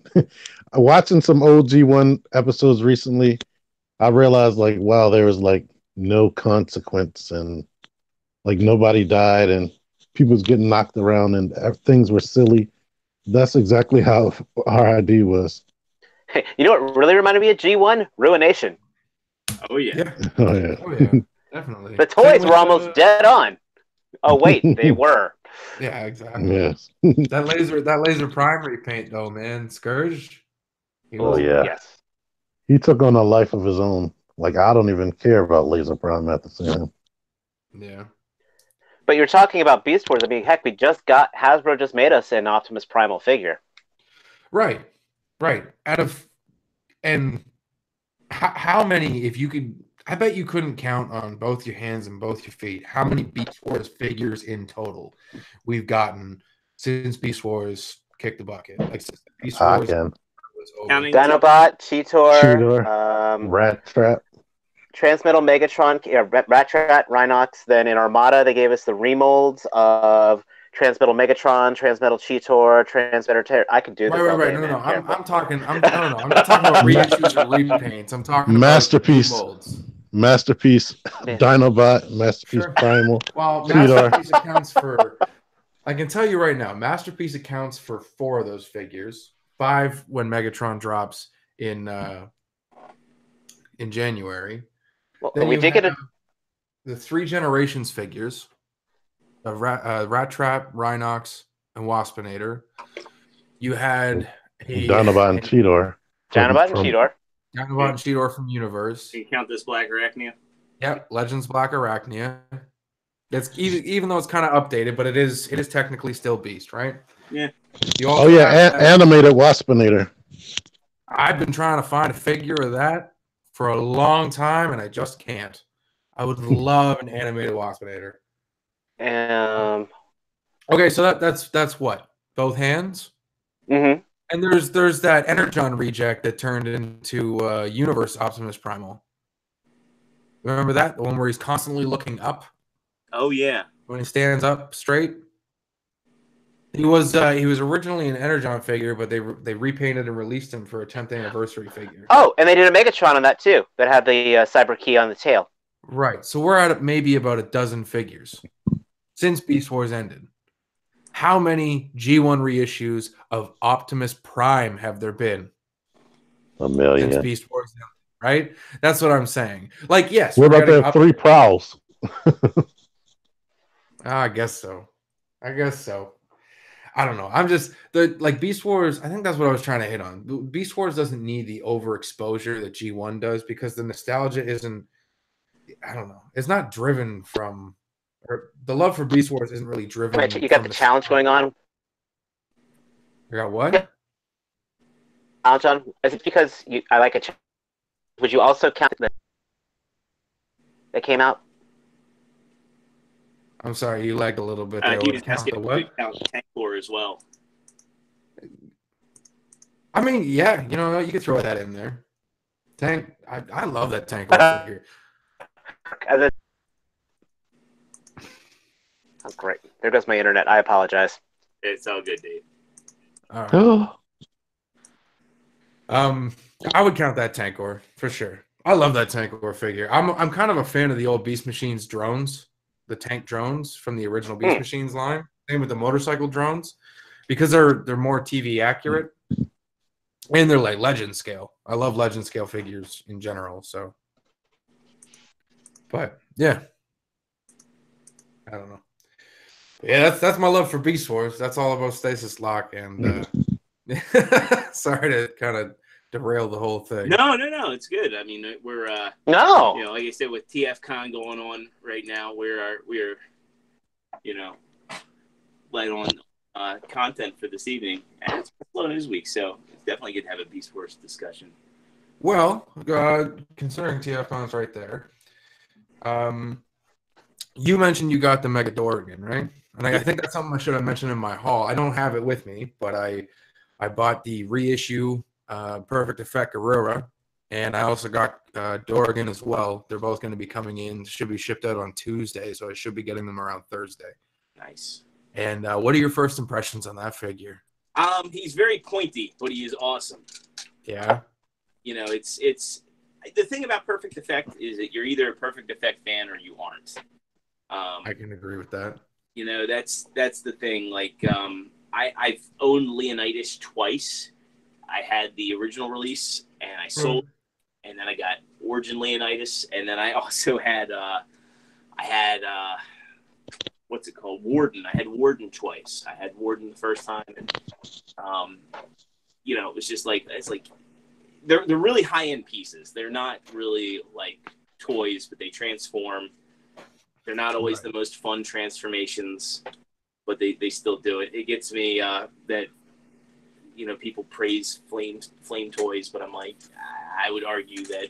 Watching some old G1 episodes recently, I realized like, wow, there was like no consequence and like nobody died and people was getting knocked around and things were silly. That's exactly how RID was. Hey, you know what really reminded me of G1? Ruination. Oh yeah. Oh yeah. Oh yeah. Definitely. The toys were almost dead on. Oh wait, they were. Yeah, exactly. Yes. that laser primary paint though, man. Scourge. Oh yeah. Yes. He took on a life of his own. Like I don't even care about Laser Prime at the time. Yeah. But you're talking about Beast Wars. I mean, heck, Hasbro just made us an Optimus Primal figure. Right. How many, if you could, I bet you couldn't count on both your hands and both your feet how many Beast Wars figures in total we've gotten since Beast Wars kicked the bucket. Like since Beast Wars was over. Dinobot, Cheetor, Rat Trap, Transmetal Megatron, Rat Trap, Rhinox. Then in Armada, they gave us the remolds of Transmetal Megatron, Transmetal Cheetor, Transmetal Terror. I could do this. Right. No. I'm not talking about reissues or repaints. I'm talking Masterpiece. About Masterpiece, Dinobot, Masterpiece Primal. Well, Masterpiece accounts for. I can tell you right now, Masterpiece accounts for 4 of those figures. 5 when Megatron drops in January. Well, then we did get the 3 Generations figures of Rat Trap, Rhinox, and Waspinator. You had Dinobot and Cheetor. Dinobot and Cheetor. Dinobot and Cheetor from Universe. Can you count this Black Arachnia? Yep, Legends Black Arachnia. It's even though it's kind of updated, but it is technically still Beast, right? Yeah. Animated Waspinator. I've been trying to find a figure of that for a long time, and I just can't. I would love an animated Waspinator. Okay, so that's what? Both hands? Mm-hmm. And there's that Energon reject that turned into Universe Optimus Primal. Remember that? The one where he's constantly looking up? Oh yeah. When he stands up straight? He was originally an Energon figure, but they repainted and released him for a 10th anniversary figure. Oh, and they did a Megatron on that too, that had the Cyber Key on the tail. Right. So we're at maybe about a dozen figures since Beast Wars ended. How many G1 reissues of Optimus Prime have there been? 1 million. Since Beast Wars ended, right? That's what I'm saying. Like, yes. What about the 3 Prowls? I guess so. I don't know. I'm just Beast Wars. I think that's what I was trying to hit on. Beast Wars doesn't need the overexposure that G1 does because the nostalgia isn't. I don't know. It's not driven from. Or the love for Beast Wars isn't really driven. Wait, you got the challenge going on. You got what? Challenge on? Is it because I like a challenge? Would you also count that came out? I'm sorry, you lagged a little bit there. He was asking if we count Tank Lore as well. I mean, yeah, you know, you could throw that in there. Tank, I love that tank figure. And then, oh, great. There goes my internet. I apologize. It's all good, Dave. All right. I would count that Tankor for sure. I love that Tankor figure. I'm kind of a fan of the old Beast Machines drones, the tank drones from the original Beast Machines line. Same with the motorcycle drones, because they're more TV accurate, and they're like legend scale. I love legend scale figures in general. So, but yeah, I don't know. Yeah, that's my love for Beast Wars. That's all about Stasis Lock, and sorry to kind of derail the whole thing. No, it's good. I mean, we're No. you know, like I said, with TFCon going on right now, we're you know, light on content for this evening, and it's a slow news week, so it's definitely good to have a Beast Wars discussion. Well, considering TFCon's right there, you mentioned you got the Mega Dorgan, right? And I think that's something I should have mentioned in my haul. I don't have it with me, but I bought the reissue Perfect Effect Aurora, and I also got Dorgan as well. They're both going to be coming in. Should be shipped out on Tuesday, so I should be getting them around Thursday. Nice. And what are your first impressions on that figure? He's very pointy, but he is awesome. Yeah. You know, it's the thing about Perfect Effect is that you're either a Perfect Effect fan or you aren't. I can agree with that. You know, that's the thing. Like, I've owned Leonidas twice. I had the original release, and I sold, and then I got Origin Leonidas, and then I also had what's it called? Warden. I had Warden twice. I had Warden the first time, and you know, it was just like they're really high end pieces. They're not really like toys, but they transform. They're not always the most fun transformations, but they still do it. It gets me that, you know, people praise flame toys, but I'm like, I would argue that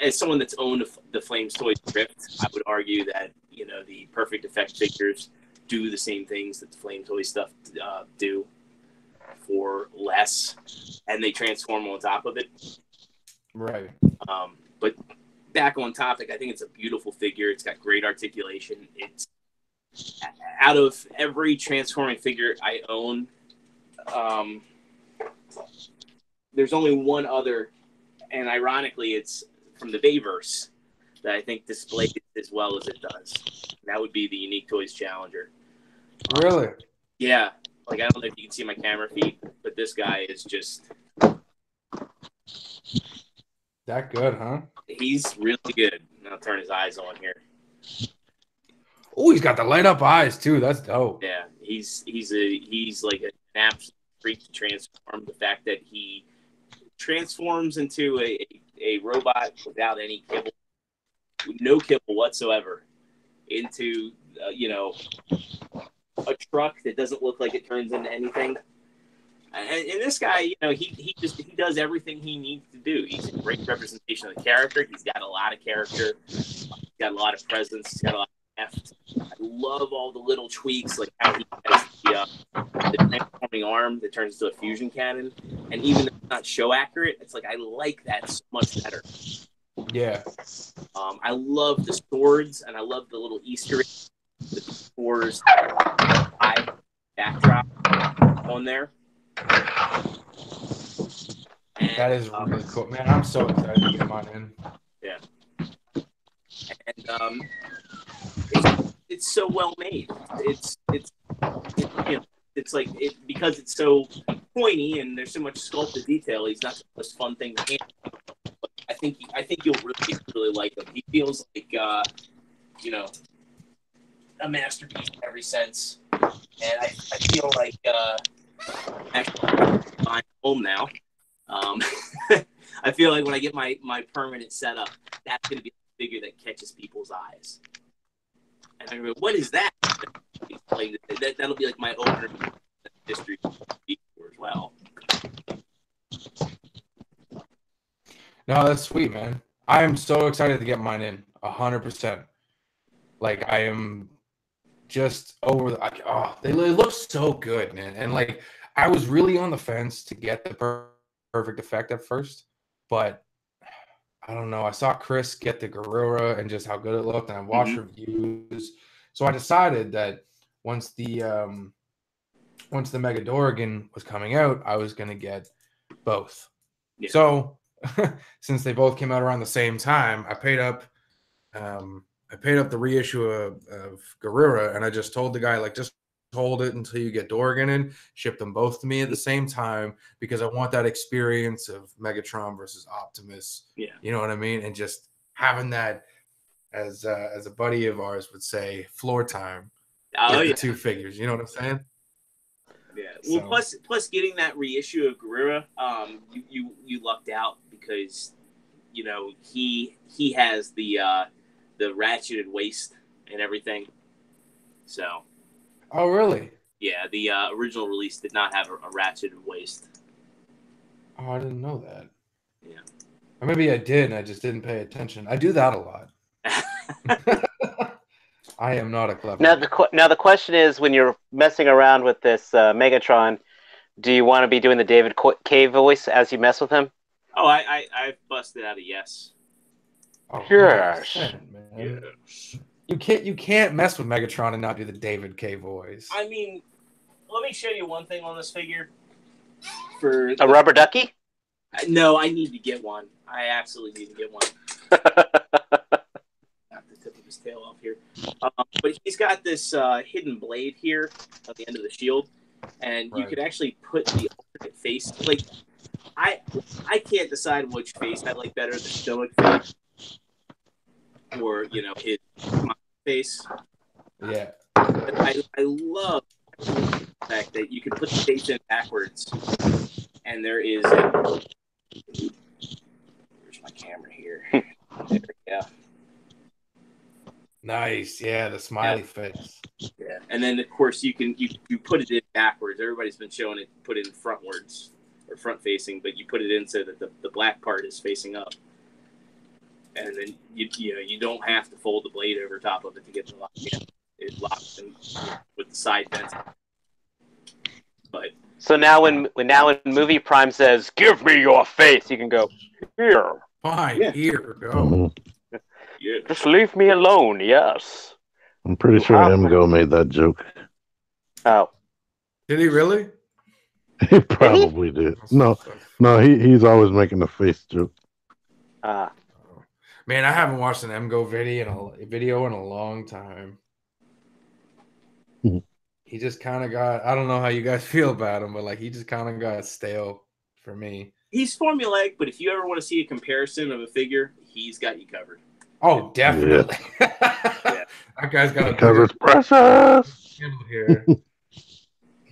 as someone that's owned the Flames Toys Rift, I would argue that, you know, the Perfect Effect figures do the same things that the Flame Toy stuff do for less, and they transform on top of it. Right. But back on topic, I think it's a beautiful figure. It's got great articulation. It's out of every transforming figure I own, there's only one other, and ironically, it's from the Bayverse that I think displays it as well as it does. That would be the Unique Toys Challenger. Really? Yeah. Like, I don't know if you can see my camera feed, but this guy is just that good, huh? He's really good. I'll turn his eyes on here. Oh, he's got the light up eyes too. That's dope. Yeah, he's like an absolute freak to transform. The fact that he transforms into a robot without any kibble, no kibble whatsoever, into you know, a truck that doesn't look like it turns into anything. And this guy, you know, he does everything he needs to do. He's a great representation of the character. He's got a lot of character. He's got a lot of presence. He's got a lot of heft. I love all the little tweaks, like how he has the transforming arm that turns into a fusion cannon. And even though it's not show accurate, it's like I like that so much better. Yeah. I love the swords, and I love the little Easter eggs with the Thor's eye backdrop on there. And, that is really cool, man. I'm so excited to get mine in. Yeah, and it's so well made. It's you know, it's like it because it's so pointy and there's so much sculpted detail. He's not the most fun thing to handle. But I think you'll really like him. He feels like you know, a masterpiece in every sense, and I feel like actually I'm home now. I feel like when I get my permanent setup, that's going to be the figure that catches people's eyes. And I go, what is that? Like, that'll be like my opener history as well. No, that's sweet, man. I am so excited to get mine in 100%. Like, I am just over the, oh, they look so good, man. And like, I was really on the fence to get the perfect effect at first, but I don't know. I saw Chris get the Gorilla and just how good it looked, and I watched reviews. So I decided that once the Mega Dorgan was coming out, I was going to get both. Yeah. So since they both came out around the same time, I paid up the reissue of Gorilla, and I just told the guy, like, just hold it until you get Dorgan in, ship them both to me at the same time, because I want that experience of Megatron versus Optimus. Yeah. You know what I mean? And just having that, as a buddy of ours would say, floor time. Oh, yeah. The two figures. You know what I'm saying? Yeah. Well, plus getting that reissue of Gorilla, you lucked out because, you know, he has the ratcheted waist and everything. So. Oh, really? Yeah, the original release did not have a ratcheted waist. Oh, I didn't know that. Yeah. Or maybe I did, and I just didn't pay attention. I do that a lot. I am not a clever. Now the question is, when you're messing around with this Megatron, do you want to be doing the David K voice as you mess with him? Oh, I busted out a yes. Oh, yes. Man. Yes. You can't mess with Megatron and not do the David K voice. I mean, let me show you one thing on this figure. For a rubber ducky? No, I need to get one. I absolutely need to get one. Knock the tip of his tail off here. But he's got this hidden blade here at the end of the shield, and you could actually put the alternate face. Like, I can't decide which face I like better, the stoic face or, you know, his face. Yeah. I love the fact that you can put the face in backwards, and there is where's my camera here? There we go. Nice, yeah, the smiley face. Yeah, and then of course you put it in backwards. Everybody's been showing it put it in frontwards or front facing, but you put it in so that the black part is facing up. And then you don't have to fold the blade over top of it to get the lock in. It locks in with the side vents. But so now when Movie Prime says, "Give me your face," you can go here. Fine, here go. Yeah. Just leave me alone. Yes. I'm pretty sure Emgo made that joke. Oh, did he really? He probably did. No, he's always making the face joke. Man, I haven't watched an Emgo video in a long time. He just kind of got, I don't know how you guys feel about him, but like he just kind of got stale for me. He's formulaic, but if you ever want to see a comparison of a figure, he's got you covered. Oh, definitely. Yeah. That guy's got a cover's precious here.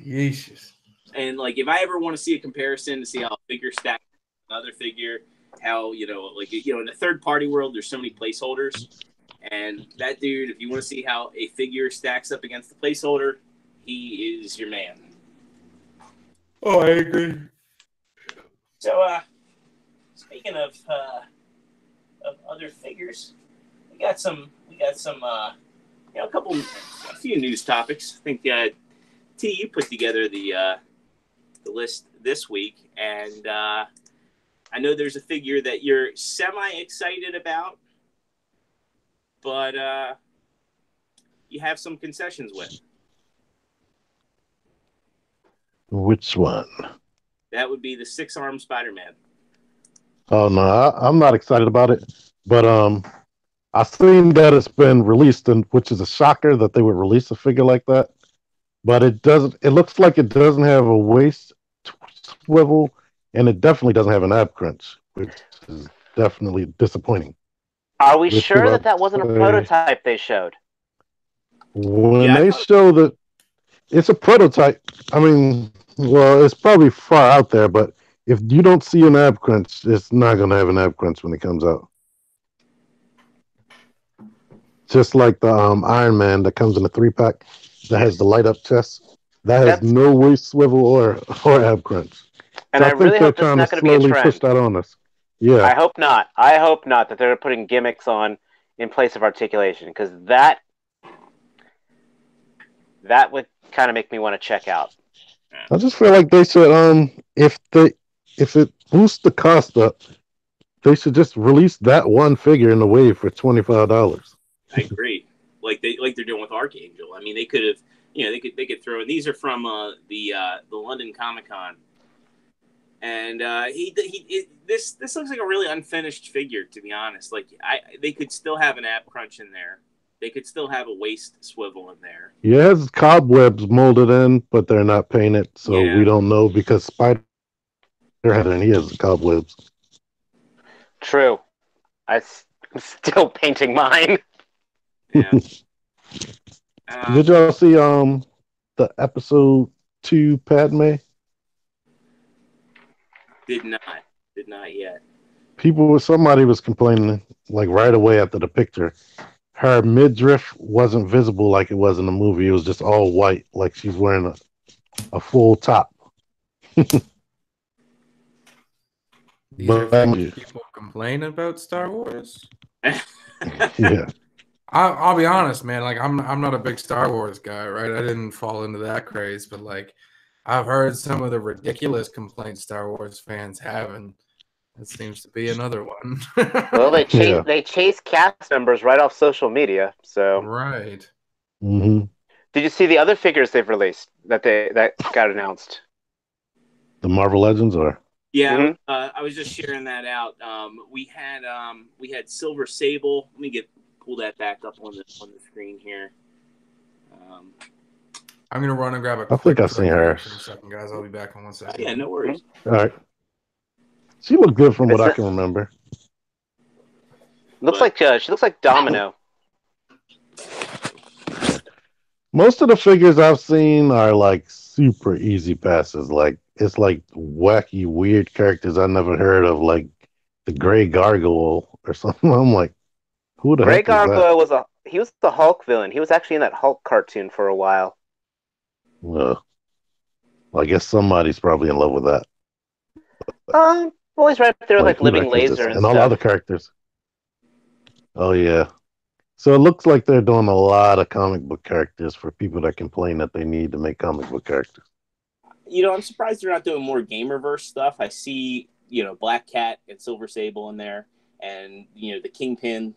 Yeesh. And like, if I ever want to see a comparison to see how a figure stacks another figure, how, in the third party world, there's so many placeholders. And that dude, if you want to see how a figure stacks up against the placeholder, he is your man. Oh, I agree. So, speaking of other figures, we got some, a few news topics. I think T, you put together the list this week, and I know there's a figure that you're semi-excited about, but you have some concessions with. Which one? That would be the 6-arm Spider-Man. Oh no, I'm not excited about it. But I've seen that it's been released, and which is a shocker that they would release a figure like that. But it doesn't. It looks like it doesn't have a waist swivel, and it definitely doesn't have an ab crunch, which is definitely disappointing. Are we sure that wasn't a prototype they showed? When they show that it's a prototype, I mean, well, it's probably far out there, but if you don't see an ab crunch, it's not going to have an ab crunch when it comes out. Just like the Iron Man that comes in a 3-pack that has the light up chest, that has no waist swivel or ab crunch. And so I really hope that's not going to be a trend. Push that on us. Yeah, I hope not. I hope not that they're putting gimmicks on in place of articulation, because that would kind of make me want to check out. I just feel like they should if it boosts the cost up, they should just release that one figure in the wave for $25. I agree. Like they're doing with Archangel. I mean, they could have, they could throw. And these are from the London Comic Con, and this looks like a really unfinished figure, to be honest. Like they could still have an ab crunch in there. They could still have a waist swivel in there. Yeah, it has cobwebs molded in, but they're not painted, so Yeah. we don't know because Spider had and he has cobwebs. True. I'm still painting mine. Yeah. Did y'all see the episode 2 Padme? Did not yet. Somebody was complaining like right away after the picture. Her midriff wasn't visible like it was in the movie. It was just all white, like she's wearing a full top. These are things people complain about Star Wars. Yeah. I'll be honest, man. Like I'm not a big Star Wars guy, right? I didn't fall into that craze, but like I've heard some of the ridiculous complaints Star Wars fans have, and that seems to be another one. Well, they chase cast members right off social media. So right. Mm-hmm. Did you see the other figures they've released that got announced? The Marvel Legends, or yeah, I was just sharing that out. We had Silver Sable. Let me pull that back up on the screen here. I'm gonna run and grab a. I think I've seen her. In a second, guys. I'll be back in 1 second. Yeah, no worries. All right. She looked good from what I can remember. Looks like she looks like Domino. Most of the figures I've seen are like super easy passes. Like it's like wacky, weird characters I never heard of, like the Gray Gargoyle or something. I'm like, who the Gray heck Gargoyle is that? he was the Hulk villain. He was actually in that Hulk cartoon for a while. Well, I guess somebody's probably in love with that. Well, he's right up there with like who the Living heck is Laser this? and all the other characters. Oh yeah. So it looks like they're doing a lot of comic book characters for people that complain that they need to make comic book characters. I'm surprised they're not doing more Gamerverse stuff. I see, Black Cat and Silver Sable in there, and the Kingpin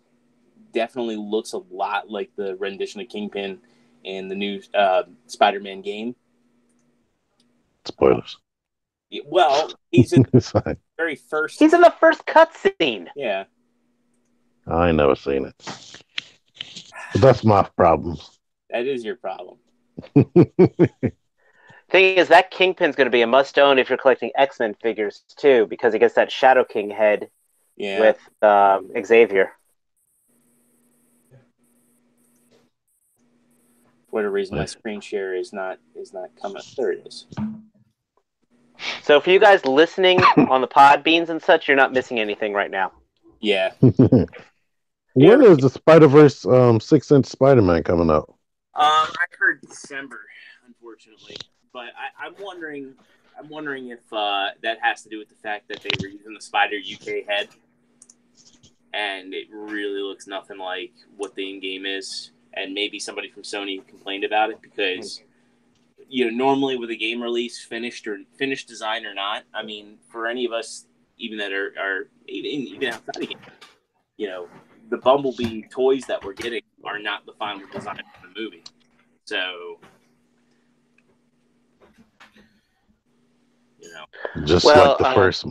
definitely looks a lot like the rendition of Kingpin in the new Spider-Man game. Spoilers. Well, he's in the very first. He's in the first cutscene. Yeah. I ain't never seen it. But that's my problem. That is your problem. Thing is, that Kingpin's going to be a must-own if you're collecting X-Men figures too, because he gets that Shadow King head with Xavier. For whatever reason, my screen share is not coming. There it is. So for you guys listening on the pod beans and such, you're not missing anything right now. Yeah. When is the Spider-Verse 6-inch Spider-Man coming out? I heard December, unfortunately, but I'm wondering if that has to do with the fact that they were using the Spider UK head, and it really looks nothing like what the in-game is, and maybe somebody from Sony complained about it because normally with a game release, finished design or not, I mean, for any of us even that are even outside of game, the Bumblebee toys that we're getting are not the final design of the movie. So, just like the first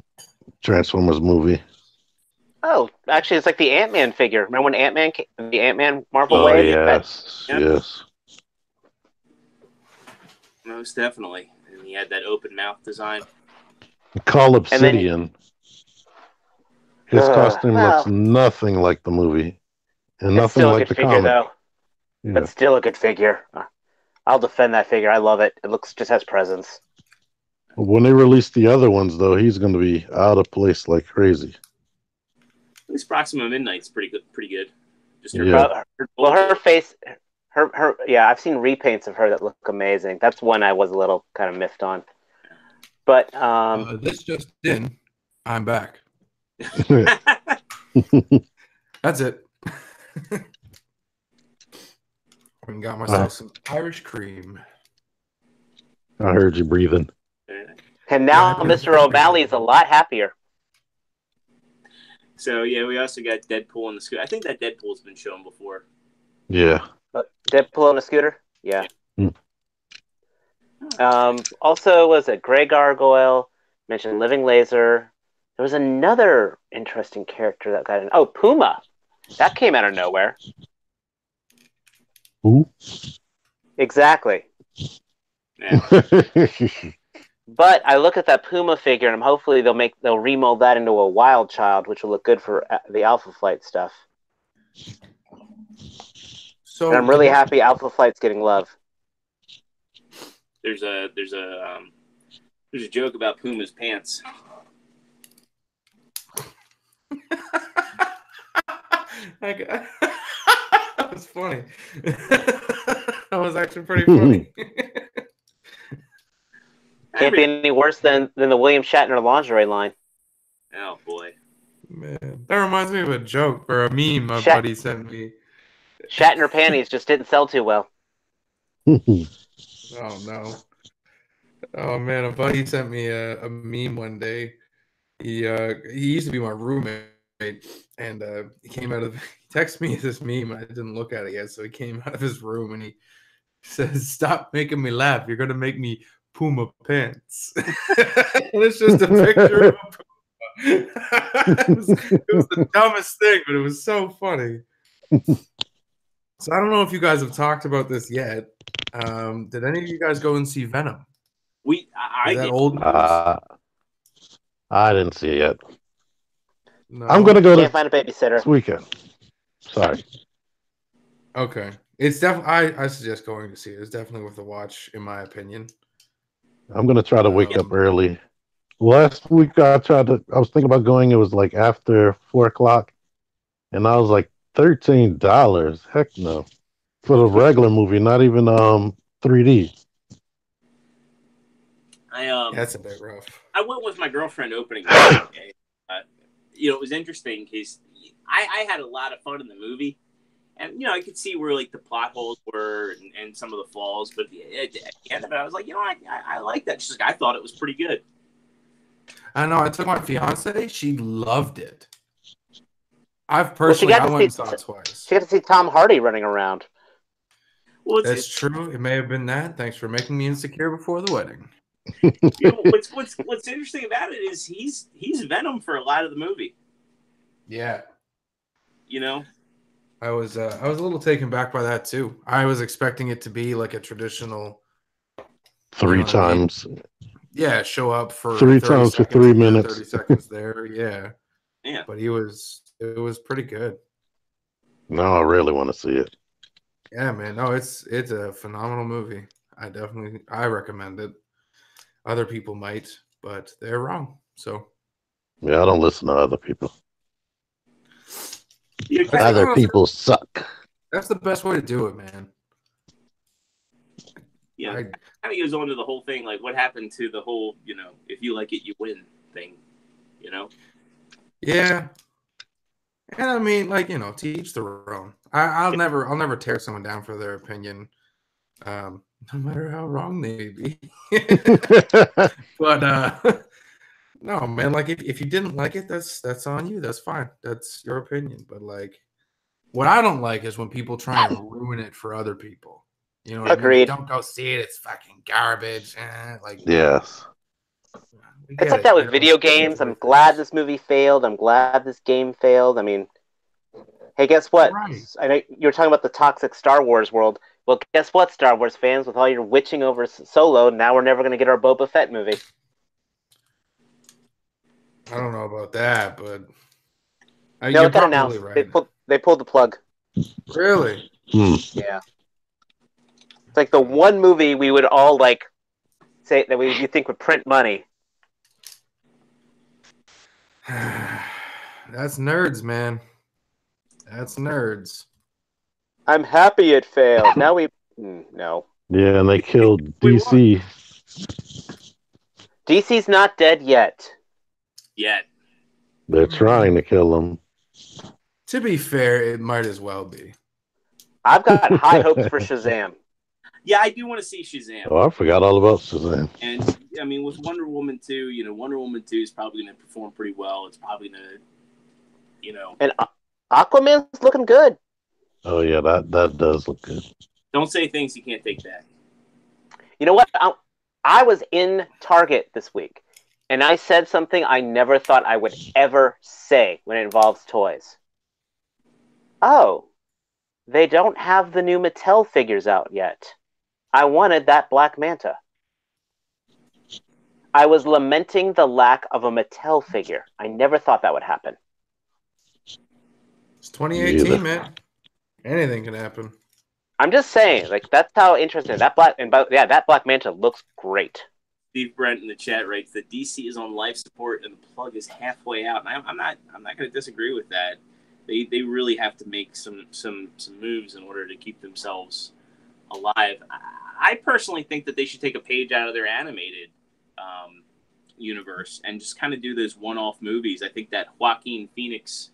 Transformers movie. Oh, actually, it's like the Ant-Man figure. Remember when the Ant-Man Marvel wave? Yes. Yes. Most definitely. And he had that open mouth design. Call Obsidian. His costume looks nothing like the movie. And nothing like the comic. Though. Yeah. But still a good figure. I'll defend that figure. I love it. It just has presence. When they release the other ones, though, he's going to be out of place like crazy. At least Proxima Midnight's pretty good. Just her face, I've seen repaints of her that look amazing. That's one I was a little kind of miffed on. But this just in, I'm back. That's it. I got myself some Irish cream. I heard you breathing. And now Mr. O'Malley's a lot happier. So yeah, we also got Deadpool on the scooter. I think that Deadpool's been shown before. Yeah. Deadpool on a scooter? Yeah. Mm. Also, was it Grey Gargoyle? Mentioned Living Laser. There was another interesting character that got in. Oh, Puma. That came out of nowhere. Who? Exactly. Yeah. But I look at that Puma figure, and hopefully they'll remold that into a Wild Child, which will look good for the Alpha Flight stuff. So And I'm really happy Alpha Flight's getting love. There's a joke about Puma's pants. That was funny. That was actually pretty funny. Can't be any worse than the William Shatner lingerie line. Oh boy, Man, that reminds me of a joke or a meme my buddy sent me. Shatner panties just didn't sell too well. Oh no. Oh man, a buddy sent me a meme one day. He used to be my roommate, and he came out of he texted me this meme. I didn't look at it yet, so he came out of his room and he says, "Stop making me laugh. You're gonna make me Puma pants." And it's just a picture of a Puma. It was the dumbest thing, but it was so funny. So I don't know if you guys have talked about this yet. Did any of you guys go and see Venom? I that did. old news? I didn't see it yet. No. I'm gonna go Can't find a babysitter this weekend. Sorry. Okay, it's definitely. I suggest going to see it. It's definitely worth a watch, in my opinion. I'm gonna try to wake up early. Last week I was thinking about going. It was like after 4:00, and I was like $13. Heck no, for the regular movie, not even 3D. That's a bit rough. I went with my girlfriend opening day. It was interesting because I had a lot of fun in the movie, and I could see where like the plot holes were and some of the flaws, but at the end of it, I was like, I like that. She's like, I thought it was pretty good. I know. I took my fiance. She loved it. I've personally, I went and saw it twice. She got to see Tom Hardy running around. Well, That's true. It may have been that. Thanks for making me insecure before the wedding. What's interesting about it is he's Venom for a lot of the movie. Yeah. I was a little taken back by that too. I was expecting it to be like a traditional 3 times. Yeah, show up for 3 times for 3 minutes. 30 seconds there. Yeah. Yeah. But it was pretty good. No, I really want to see it. Yeah, man. No, it's a phenomenal movie. I recommend it. Other people might, but they're wrong. So yeah, I don't listen to other people. Other people suck. That's the best way to do it, man. Yeah, kind of goes on to the whole thing, like what happened to the whole, if you like it, you win thing, Yeah. And I mean, like, to each their own. I'll never tear someone down for their opinion, no matter how wrong they may be. But no, man, like if you didn't like it, that's on you. That's fine. That's your opinion. But like, what I don't like is when people try and ruin it for other people. You know what Agreed. I mean? Don't go see it. It's fucking garbage. Like, yes. It's like that with video games. I'm glad this movie failed. I'm glad this game failed. I mean, hey, guess what? Right. I know you were talking about the toxic Star Wars world. Well, guess what, Star Wars fans? With all your witching over Solo, now we're never going to get our Boba Fett movie. I don't know about that, but No, it got announced. Right. They pulled the plug. Really? Yeah. It's like the one movie we would all like say that you think would print money. That's nerds, man. That's nerds. I'm happy it failed. Now no. Yeah, and they killed DC. DC's not dead yet. They're trying to kill him. To be fair, it might as well be. I've got high hopes for Shazam. Yeah, I do want to see Shazam. Oh, I forgot all about Shazam. And I mean, with Wonder Woman 2, Wonder Woman 2 is probably going to perform pretty well. It's probably going to, And Aquaman's looking good. Oh yeah, that does look good. Don't say things you can't take back. You know what? I was in Target this week, and I said something I never thought I would ever say when it involves toys. Oh, they don't have the new Mattel figures out yet. I wanted that Black Manta. I was lamenting the lack of a Mattel figure. I never thought that would happen. It's 2018, man. Anything can happen. I'm just saying, like, that's how interesting that Black Manta looks great. Steve Brent in the chat writes that DC is on life support and the plug is halfway out. And I'm not going to disagree with that. They really have to make some moves in order to keep themselves alive. I personally think that they should take a page out of their animated universe and just kind of do those one-off movies. I think that Joaquin Phoenix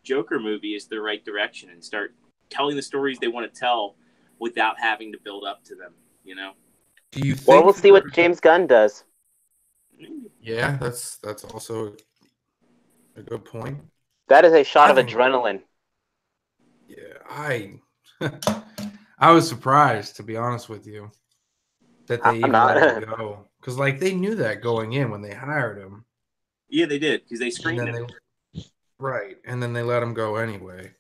Joker movie is the right direction and start telling the stories they want to tell without having to build up to them, Do you think Well, we'll see what James Gunn does. Yeah, that's also a good point. That is a shot of adrenaline. Yeah, I was surprised, to be honest with you, that they even let him go. Because, like, they knew that going in when they hired him. Yeah, they did, because they screened him. Right, and then they let him go anyway.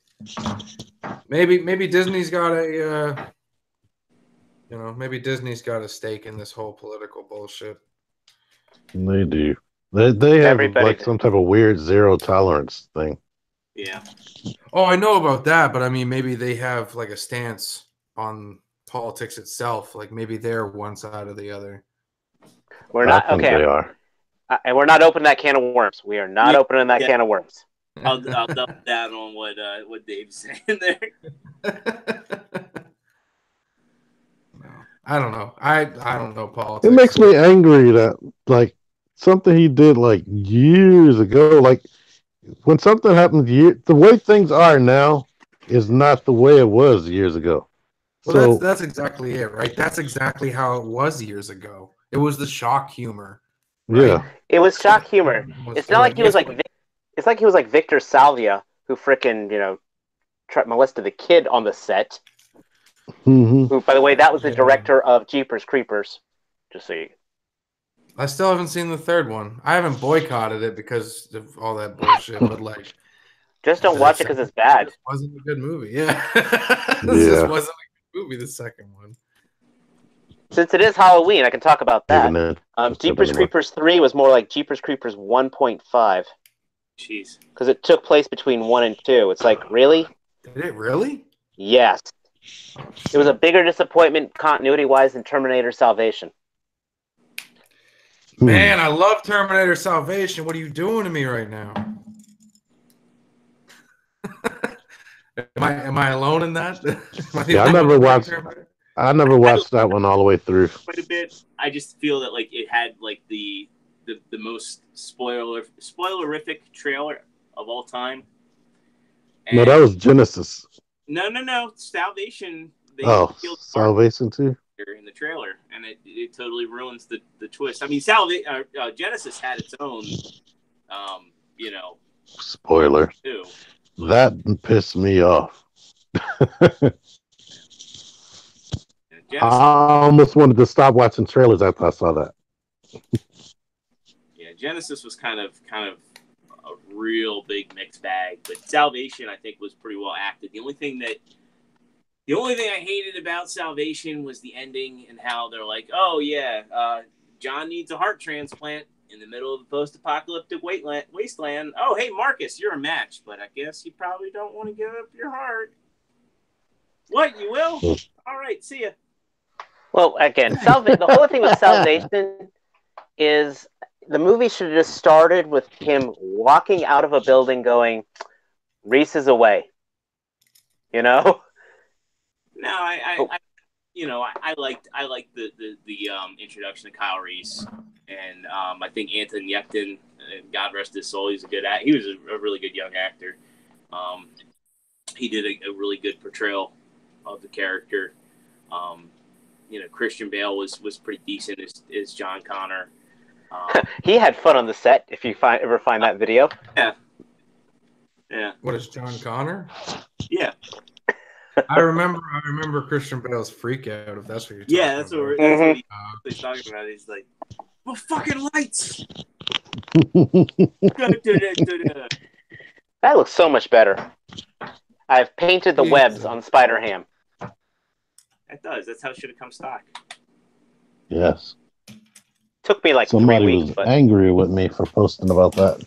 Maybe Disney's got a, maybe Disney's got a stake in this whole political bullshit. They do. They have like some type of weird zero tolerance thing. Yeah. Oh, I know about that, but I mean, maybe they have like a stance on politics itself. Like maybe they're one side or the other. We're not okay. They are. And we're not opening that can of worms. We are not opening that can of worms. I'll double down on what Dave's saying there. I don't know. I don't know politics. It makes me angry that like something he did like years ago, like when something happens, the way things are now is not the way it was years ago. Well, so, that's exactly it, right? That's exactly how it was years ago. It was the shock humor. Right? Yeah, it was shock humor. It's not like he was like. It's like he was like Victor Salvia, who frickin' molested the kid on the set. Mm-hmm. Who, by the way, that was the director of Jeepers Creepers. Just so you. I still haven't seen the third one. I haven't boycotted it because of all that bullshit, but like, just don't watch it because it's bad. It wasn't a good movie. Yeah, this just wasn't a good movie. The second one. Since it is Halloween, I can talk about that. Jeepers Creepers 3 was more like Jeepers Creepers 1.5. Jeez. Because it took place between 1 and 2. It's like, really? Did it really? Yes. It was a bigger disappointment continuity-wise than Terminator Salvation. Man, I love Terminator Salvation. What are you doing to me right now? Am I alone in that? I never watched that one all the way through. Quite a bit. I just feel that like it had like the most spoilerific trailer of all time. And no, that was Genesis. No. Salvation. Salvation too. In the trailer, and it totally ruins the twist. I mean, Genesis had its own, spoiler. Too. That pissed me off. I almost wanted to stop watching trailers after I saw that. Yeah, Genesis was kind of a real big mixed bag, but Salvation I think was pretty well acted. The only thing I hated about Salvation was the ending and how they're like, oh yeah, John needs a heart transplant in the middle of a post-apocalyptic wasteland. Oh, hey Marcus, you're a match, but I guess you probably don't want to give up your heart. What, you will? All right, see ya. Well, again, the whole thing with Salvation is the movie should have just started with him walking out of a building going, Reese is away. No, I liked the introduction to Kyle Reese, and I think Anton Yelchin, God rest his soul, he was a really good young actor. He did a really good portrayal of the character. Christian Bale was pretty decent as John Connor. He had fun on the set. If you ever find that video, yeah. What is John Connor? Yeah. I remember Christian Bale's freak out. If that's what you're talking Yeah, that's about. what he's talking about. He's like, well, fucking lights. that looks so much better. I've painted the webs on Spider-Ham. It does. That's how it should have come stock. Yes. Took me like Somebody 3 weeks. was But angry with me for posting about that.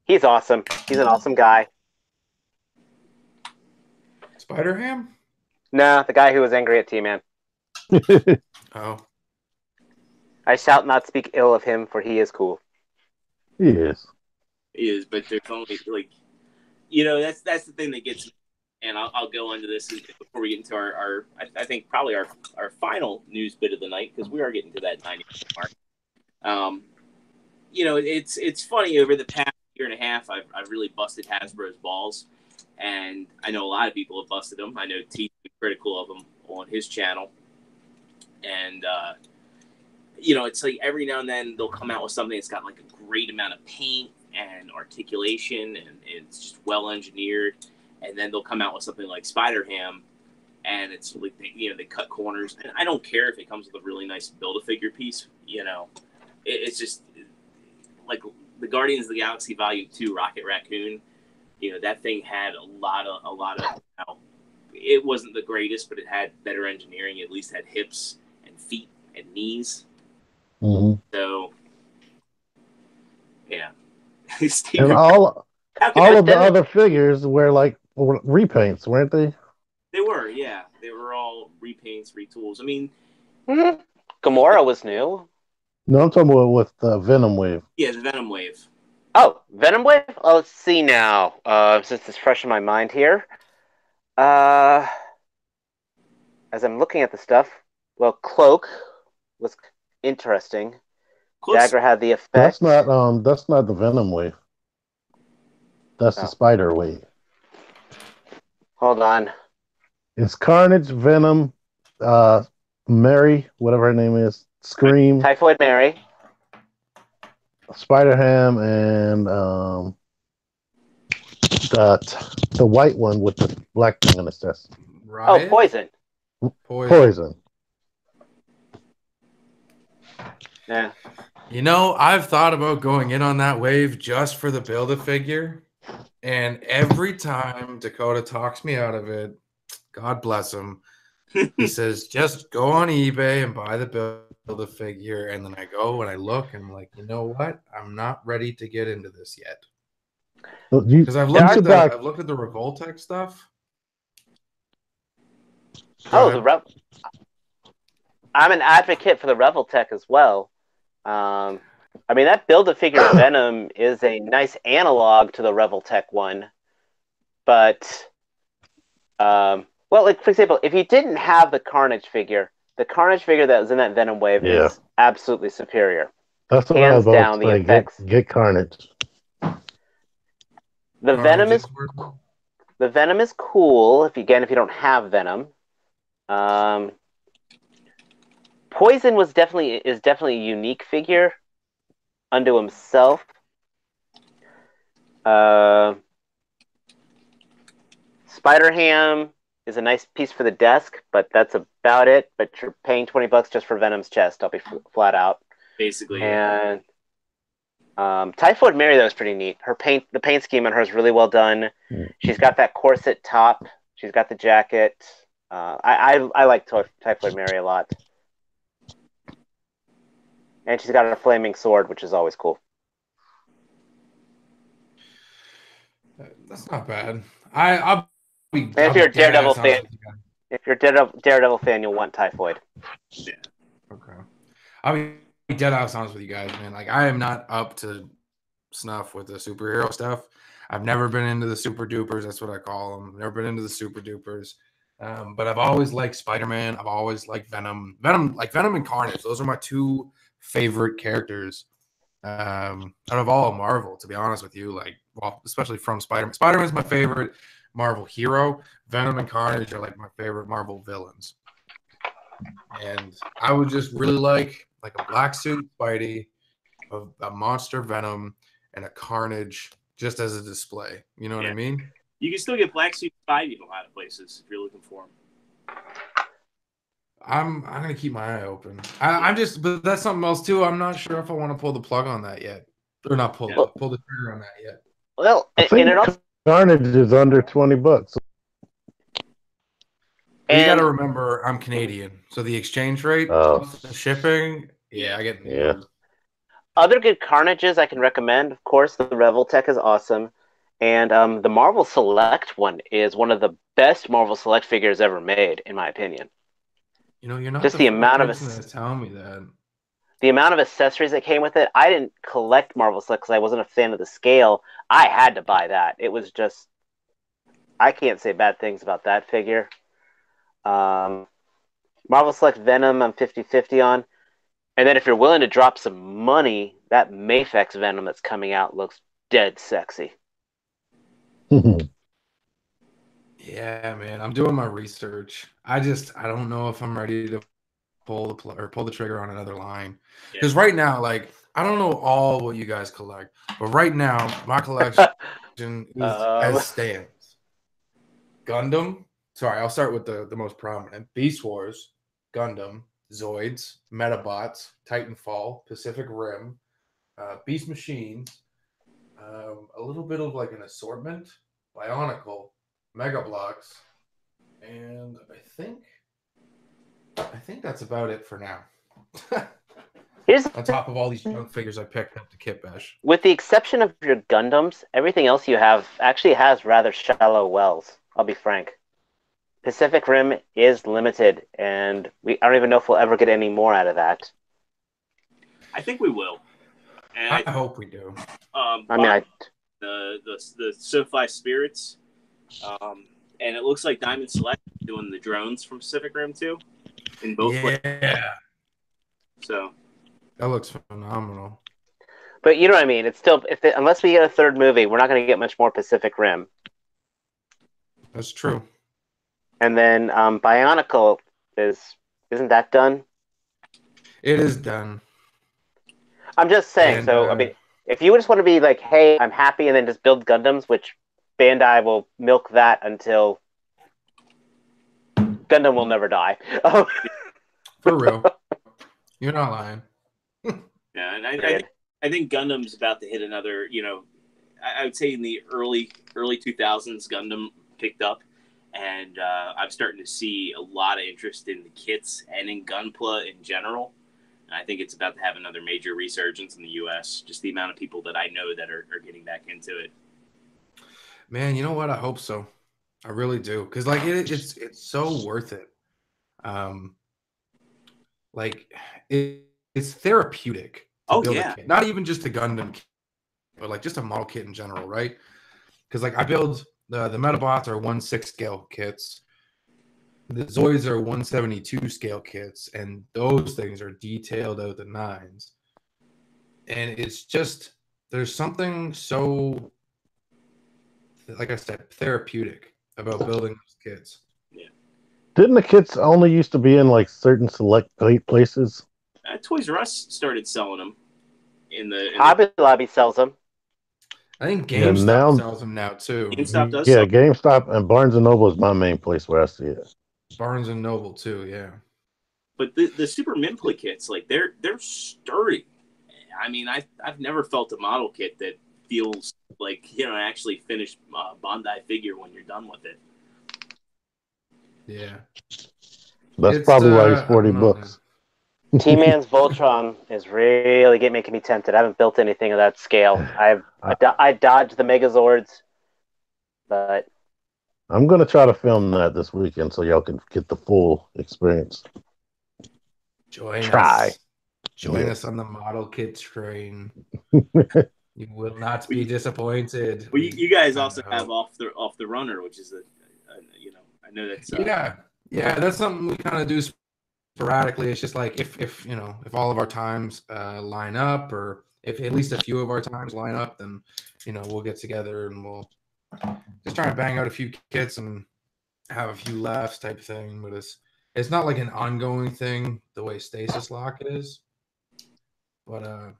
He's awesome. He's an awesome guy. Spider-Ham? No, the guy who was angry at Tman. Oh. I shall not speak ill of him, for he is cool. He is. He is, but there's only that's the thing that gets me. And I'll go into this before we get into our I think probably our final news bit of the night, because we are getting to that 90 mark. It's funny, over the past year and a half, I've really busted Hasbro's balls, and I know a lot of people have busted them. I know T's been critical of them on his channel, and it's like every now and then they'll come out with something that's got like a great amount of paint and articulation, and it's just well engineered. And then they'll come out with something like Spider-Ham, and it's like they cut corners. And I don't care if it comes with a really nice Build-A-Figure piece. It's just like the Guardians of the Galaxy Volume 2 Rocket Raccoon. That thing had a lot of. It wasn't the greatest, but it had better engineering. It at least had hips and feet and knees. Mm-hmm. So, yeah. And all of the other figures were like repaints, weren't they? They were, yeah. They were all repaints, retools. I mean, Gamora was new. No, I'm talking about with the Venom Wave. Yeah, the Venom Wave. Oh, Venom Wave? Oh, let's see now. Since it's fresh in my mind here. As I'm looking at the stuff, well, Cloak was interesting. Dagger had the effect. That's not the Venom Wave. That's the Spider Wave. Hold on. It's Carnage, Venom, Mary, whatever her name is, Scream, Typhoid Mary, Spider-Ham, and the white one with the black thing on his chest. Riot? Oh, Poison. Poison. Yeah. I've thought about going in on that wave just for the Build-A-Figure. And every time Dakota talks me out of it, God bless him, he says, just go on eBay and buy the Build-A-Figure. And then I go and I look and I'm like, you know what? I'm not ready to get into this yet. Because I've looked at the Revoltech stuff. I'm an advocate for the Revoltech as well. That Build-A-Figure Venom is a nice analog to the Revoltech one. But, for example, if you didn't have the Carnage figure that was in that Venom Wave is absolutely superior. That's what I was about to say. Get Carnage. The Venom is cool if you don't have Venom. Poison is definitely a unique figure unto himself. Spider-Ham is a nice piece for the desk, but that's about it. But you're paying $20 just for Venom's chest. I'll be flat out. Basically. And Typhoid Mary, that was pretty neat. The paint scheme on her is really well done. She's got that corset top. She's got the jacket. I like Typhoid Mary a lot. And she's got her flaming sword, which is always cool. That's not bad. If you're a Daredevil fan, you'll want Typhoid. Yeah. Okay. I'll be dead ass honest with you guys, man. Like, I am not up to snuff with the superhero stuff. I've never been into the super dupers. That's what I call them. Never been into the super dupers. But I've always liked Spider-Man. I've always liked Venom. Venom and Carnage. Those are my two favorite characters out of all of Marvel, to be honest with you. Especially from Spider-Man. Spider-Man's my favorite. Marvel hero. Venom and Carnage are like my favorite Marvel villains. And I would just really like a black suit Spidey, a monster Venom, and a Carnage just as a display. You know what I mean? You can still get black suit Spidey in a lot of places if you're looking for them. I'm gonna keep my eye open. But that's something else too. I'm not sure if I want to pull the plug on that yet, or not pull the trigger on that yet. Well, I think Carnage is under $20. You got to remember, I'm Canadian, so the exchange rate, shipping, I get. Other good Carnages I can recommend, of course, the Revel Tech is awesome, and the Marvel Select one is one of the best Marvel Select figures ever made, in my opinion. You know, you're not just the amount of telling me that. The amount of accessories that came with it. I didn't collect Marvel Select because I wasn't a fan of the scale. I had to buy that. It was just, I can't say bad things about that figure. Marvel Select Venom, I'm 50-50 on. And then if you're willing to drop some money, that Mafex Venom that's coming out looks dead sexy. Yeah, man, I'm doing my research. I don't know if I'm ready to pull the trigger on another line. Because right now, like, I don't know all what you guys collect, but right now, my collection is as stands. Gundam. Sorry, I'll start with the most prominent. Beast Wars, Gundam, Zoids, Metabots, Titanfall, Pacific Rim, Beast Machines, a little bit of like an assortment, Bionicle, Mega Blocks, and I think that's about it for now. On top of all these junk figures I picked up to Kit Bash. With the exception of your Gundams, everything else you have actually has rather shallow wells, I'll be frank. Pacific Rim is limited, and I don't even know if we'll ever get any more out of that. I think we will. And I hope we do. The SoFi Spirits, and it looks like Diamond Select is doing the drones from Pacific Rim too, in both ways. So that looks phenomenal. But you know what I mean. It's still unless we get a third movie, we're not going to get much more Pacific Rim. That's true. And then Bionicle isn't that done? It is done. I'm just saying. So I mean, if you just want to be like, "Hey, I'm happy," and then just build Gundams, which Bandai will milk that until Gundam will never die. For real, you're not lying. Yeah, and I think Gundam's about to hit another. You know, I would say in the early 2000s, Gundam picked up. And I'm starting to see a lot of interest in the kits and in Gunpla in general. And I think it's about to have another major resurgence in the U.S. Just the amount of people that I know that are getting back into it. Man, you know what? I hope so. I really do, because like it's so worth it. It's therapeutic to build a kit. Not even just a Gundam kit, but like just a model kit in general, right? Because like I build. The Metabots are 1/6 scale kits. The Zoids are 1/72 scale kits, and those things are detailed out the 9s. And it's just, there's something so, like I said, therapeutic about building those kits. Yeah. Didn't the kits only used to be in like certain select places? Toys R Us started selling them. Hobby Lobby sells them. I think GameStop sells them now too. GameStop does. Yeah, GameStop and Barnes and Noble is my main place where I see it. Barnes and Noble too, yeah. But the Super Mimpla kits, like they're sturdy. I mean, I've never felt a model kit that feels like actually finished Bandai figure when you're done with it. Yeah, that's probably why it's $40. Tman's Voltron is really making me tempted. I haven't built anything of that scale. I dodged the Megazords, but I'm gonna try to film that this weekend so y'all can get the full experience. Join us on the model kit train. You will not be disappointed. Well, you guys also have off the runner, which is I know that's yeah, that's something we kind of do sporadically. It's just like if all of our times line up, or if at least a few of our times line up, then we'll get together and we'll just trying to bang out a few kits and have a few laughs type thing. But it's not like an ongoing thing the way Stasis Lock is. But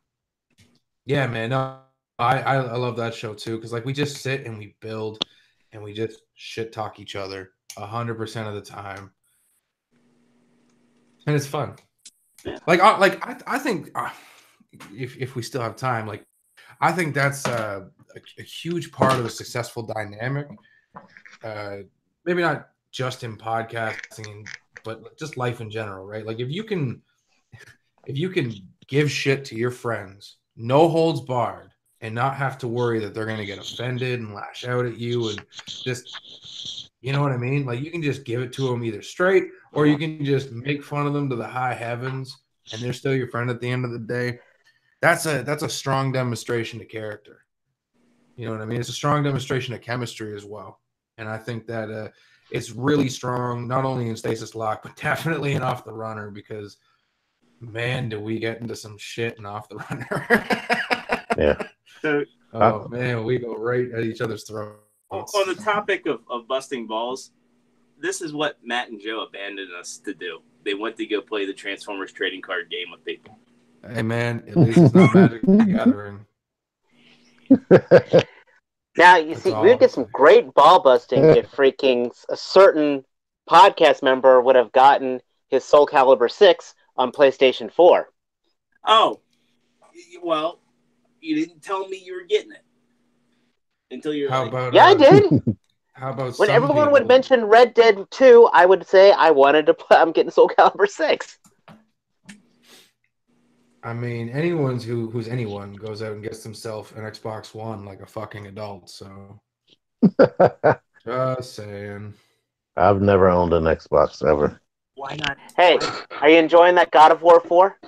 yeah, man, no, I love that show too because like we just sit and we build and we just shit talk each other 100% of the time, and it's fun. Like I think if we still have time, like I think that's a huge part of a successful dynamic. Maybe not just in podcasting, but just life in general, right? Like if you can give shit to your friends, no holds barred, and not have to worry that they're going to get offended and lash out at you and just, you know what I mean? Like you can just give it to them either straight or you can just make fun of them to the high heavens and they're still your friend at the end of the day. That's a strong demonstration of character. You know what I mean? It's a strong demonstration of chemistry as well. And I think that it's really strong, not only in Stasis Lock, but definitely in Off the Runner because man, do we get into some shit and Off the Runner. Yeah. So, man, we go right at each other's throats. on the topic of busting balls, this is what Matt and Joe abandoned us to do. They went to go play the Transformers trading card game with people. Hey, man, at least it's not Magic the Gathering. Now, you That's see, all we would I'm get some saying. great ball busting if freaking a certain podcast member would have gotten his Soul Calibur 6 on PlayStation 4. Oh, well, you didn't tell me you were getting it until you're How like, about Yeah, I did. How about When some everyone would people- mention Red Dead 2, I would say I wanted to play. I'm getting Soul Calibur 6. I mean, anyone who's anyone goes out and gets himself an Xbox One like a fucking adult. So, just saying. I've never owned an Xbox ever. why not? Hey, are you enjoying that God of War 4?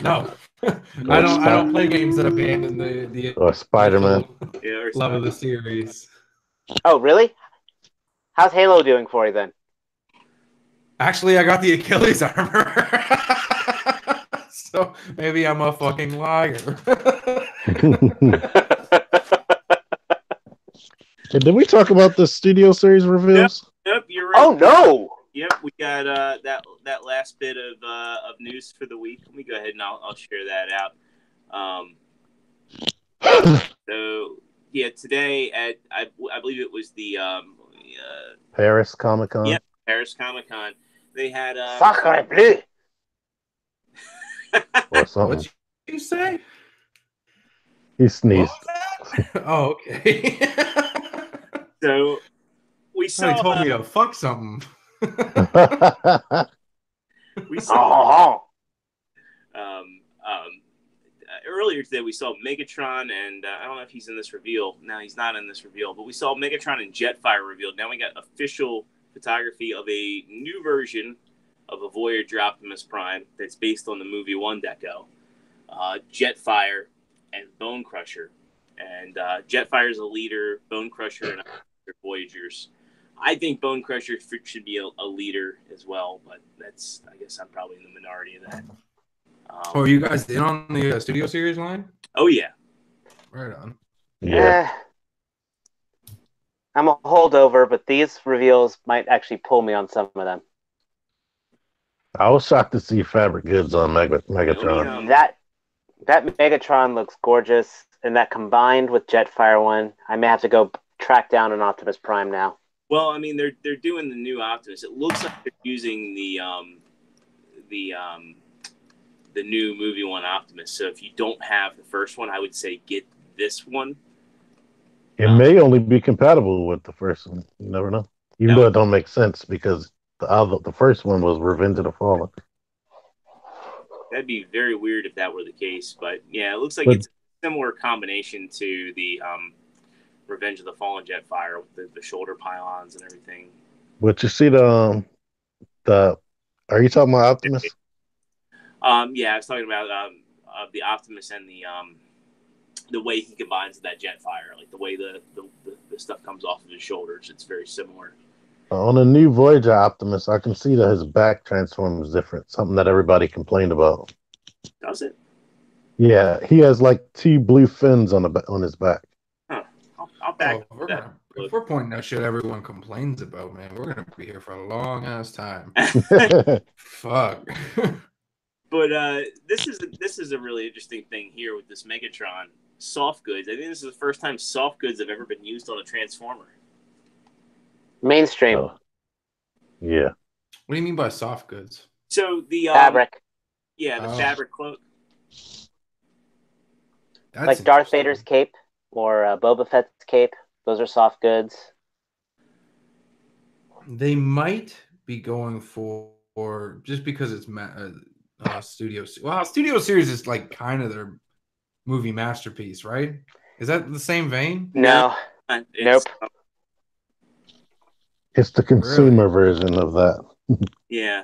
No, I don't play games that abandon the Or Spider-Man. initial Yeah, or love of the series. Oh, really? How's Halo doing for you then? Actually, I got the Achilles armor. So maybe I'm a fucking liar. Hey, did we talk about the Studio Series reveals? Yep, you're right. Oh, no! Yep, we got that last bit of news for the week. Let me go ahead and I'll share that out. So yeah, today at I believe it was the Paris Comic-Con? Yep, Paris Comic-Con. They had Sacre bleu! Or something. What'd you say? He What sneezed. was that? Oh, okay. so we saw Somebody told me to fuck something. we saw Oh, earlier today we saw Megatron and I don't know if he's in this reveal. No, he's not in this reveal, but we saw Megatron and Jetfire revealed. Now we got official photography of a new version of a Voyager Optimus Prime that's based on the movie One Deco. Jetfire and Bone Crusher. And Jetfire is a leader, Bone Crusher and Voyagers. I think Bone Crusher should be a leader as well, but I guess I'm probably in the minority of that. Oh, are you guys in on the Studio Series line? Oh, yeah. Right on. Yeah. I'm a holdover, but these reveals might actually pull me on some of them. I was shocked to see Fabric Goods on Megatron. Yeah. That Megatron looks gorgeous, and that combined with Jetfire one, I may have to go track down an Optimus Prime now. Well, I mean, they're doing the new Optimus. It looks like they're using the new movie one Optimus. So if you don't have the first one, I would say get this one. It may only be compatible with the first one. You never know. Even though it don't make sense because the first one was Revenge of the Fallen. That'd be very weird if that were the case. But yeah, it looks like it's a similar combination to the Revenge of the Fallen Jetfire with the shoulder pylons and everything. But you see are you talking about Optimus? Yeah, I was talking about the Optimus and the way he combines that Jetfire, like the way the stuff comes off of his shoulders. It's very similar. On the new Voyager Optimus, I can see that his back transforms different. Something that everybody complained about. Does it? Yeah, he has like 2 blue fins on his back. Huh. I'll back Oh, that. if we're pointing out shit everyone complains about, man, we're gonna be here for a long ass time. Fuck. But this is a really interesting thing here with this Megatron soft goods. I think this is the first time soft goods have ever been used on a Transformer. Mainstream. Oh. Yeah. What do you mean by soft goods? So the Fabric. yeah, the fabric cloak. That's like Darth interesting. Vader's cape or Boba Fett's cape. Those are soft goods. They might be going for just because it's Studio. Well, Studio Series is like kind of their movie masterpiece, right? Is that the same vein? No. Nope. It's the consumer version of that. Yeah.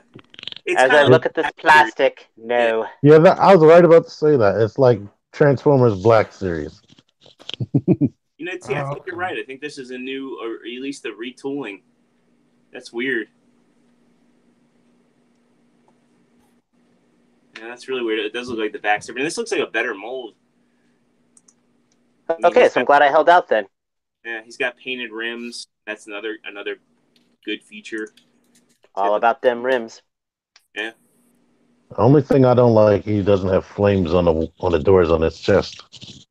It's As I look at this plastic, no. Yeah, I was right about to say that. It's like Transformers Black Series. You know, I think you're right. I think this is a new, or at least a retooling. That's weird. Yeah, that's really weird. It does look like the back strip. And this looks like a better mold. Okay, so I'm glad I held out then. Yeah, he's got painted rims. That's another good feature. All about them rims. Yeah. The only thing I don't like, he doesn't have flames on the doors on his chest.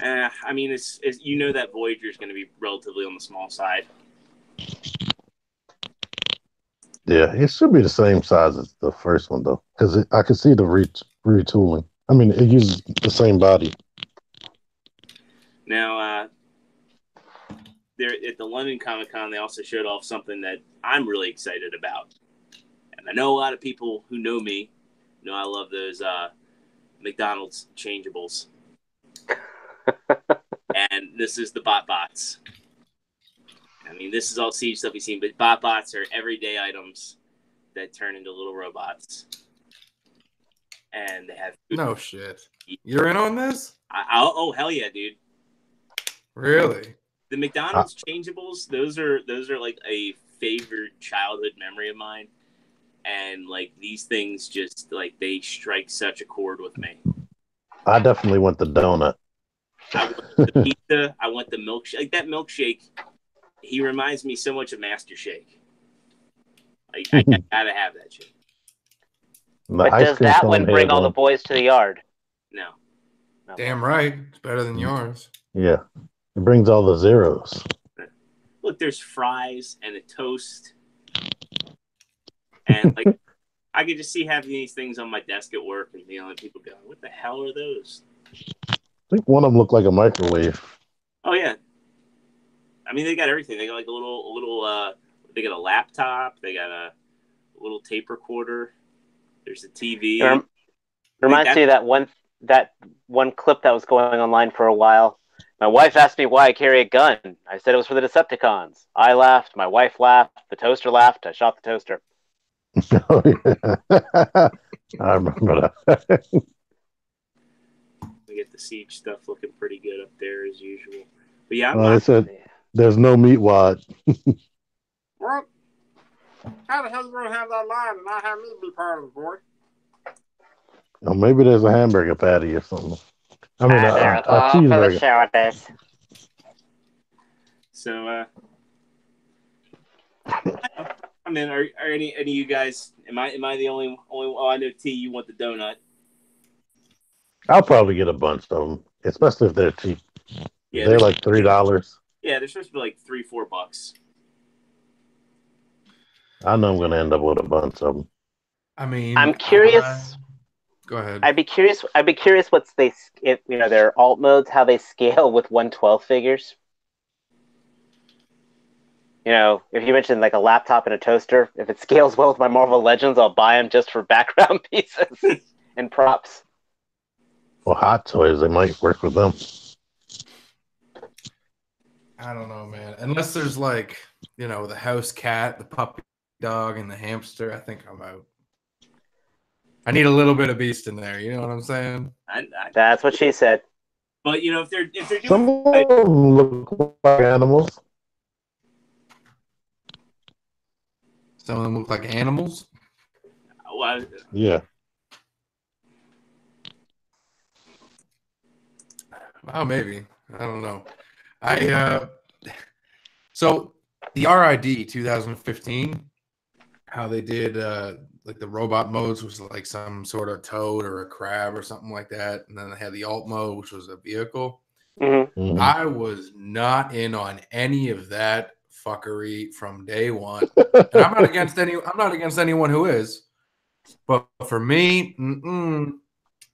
I mean, it's you know that Voyager is going to be relatively on the small side. Yeah, it should be the same size as the first one though, because I can see the retooling. I mean, it uses the same body. Now, there at the London Comic Con, they also showed off something that I'm really excited about, and I know a lot of people who know me know I love those McDonald's changeables. And this is the bots. I mean, this is all Siege stuff we've seen, but bots are everyday items that turn into little robots. And they have... No shit. You're in on this? Oh, hell yeah, dude. Really? The McDonald's changeables, those are like a favorite childhood memory of mine. And, like, these things just, like, they strike such a chord with me. I definitely want the donut. I want the pizza. I want the milkshake. Like, that milkshake, he reminds me so much of Master Shake. Like, I gotta have that shit. But does that one bring all the boys to the yard? No. Damn right. It's better than yours. Yeah. It brings all the zeros. Look, there's fries and a toast. And, like, I could just see having these things on my desk at work and the only people go, what the hell are those? I think one of them looked like a microwave. Oh, yeah. I mean, they got everything. They got, like, a little they got a laptop. They got a little tape recorder. There's a TV. Reminds me of that one clip that was going online for a while. My wife asked me why I carry a gun. I said it was for the Decepticons. I laughed. My wife laughed. The toaster laughed. I shot the toaster. Oh, yeah. I remember that. We get the Siege stuff looking pretty good up there as usual. But yeah, I said there's no meat wad. Well, how the hell are you going to have that line and not have me be part of it, boy? Or maybe there's a hamburger patty or something. I mean, a cheeseburger. Show it is. So, I mean, are any of you guys? Am I the only? Oh, I know T. You want the donut? I'll probably get a bunch of them, especially if they're cheap. Yeah, they're like $3. Yeah, they're supposed to be like $3-4. I know I'm going to end up with a bunch of them. I mean, I'm curious. Go ahead. I'd be curious what's their alt modes, how they scale with 1/12 figures. You know, if you mentioned like a laptop and a toaster, if it scales well with my Marvel Legends, I'll buy them just for background pieces and props. Well, Hot Toys, they might work with them. I don't know, man. Unless there's like, the house cat, the puppy dog, and the hamster, I think I'm out. I need a little bit of beast in there. You know what I'm saying? That's what she said. But if they're doing some of them look like animals. Some of them look like animals. Well, yeah. Oh, maybe. I don't know. So the RID 2015, how they did like the robot modes was like some sort of toad or a crab or something like that, and then they had the alt mode, which was a vehicle. Mm-hmm. I was not in on any of that fuckery from day one, and I'm not against anyone who is, but for me, and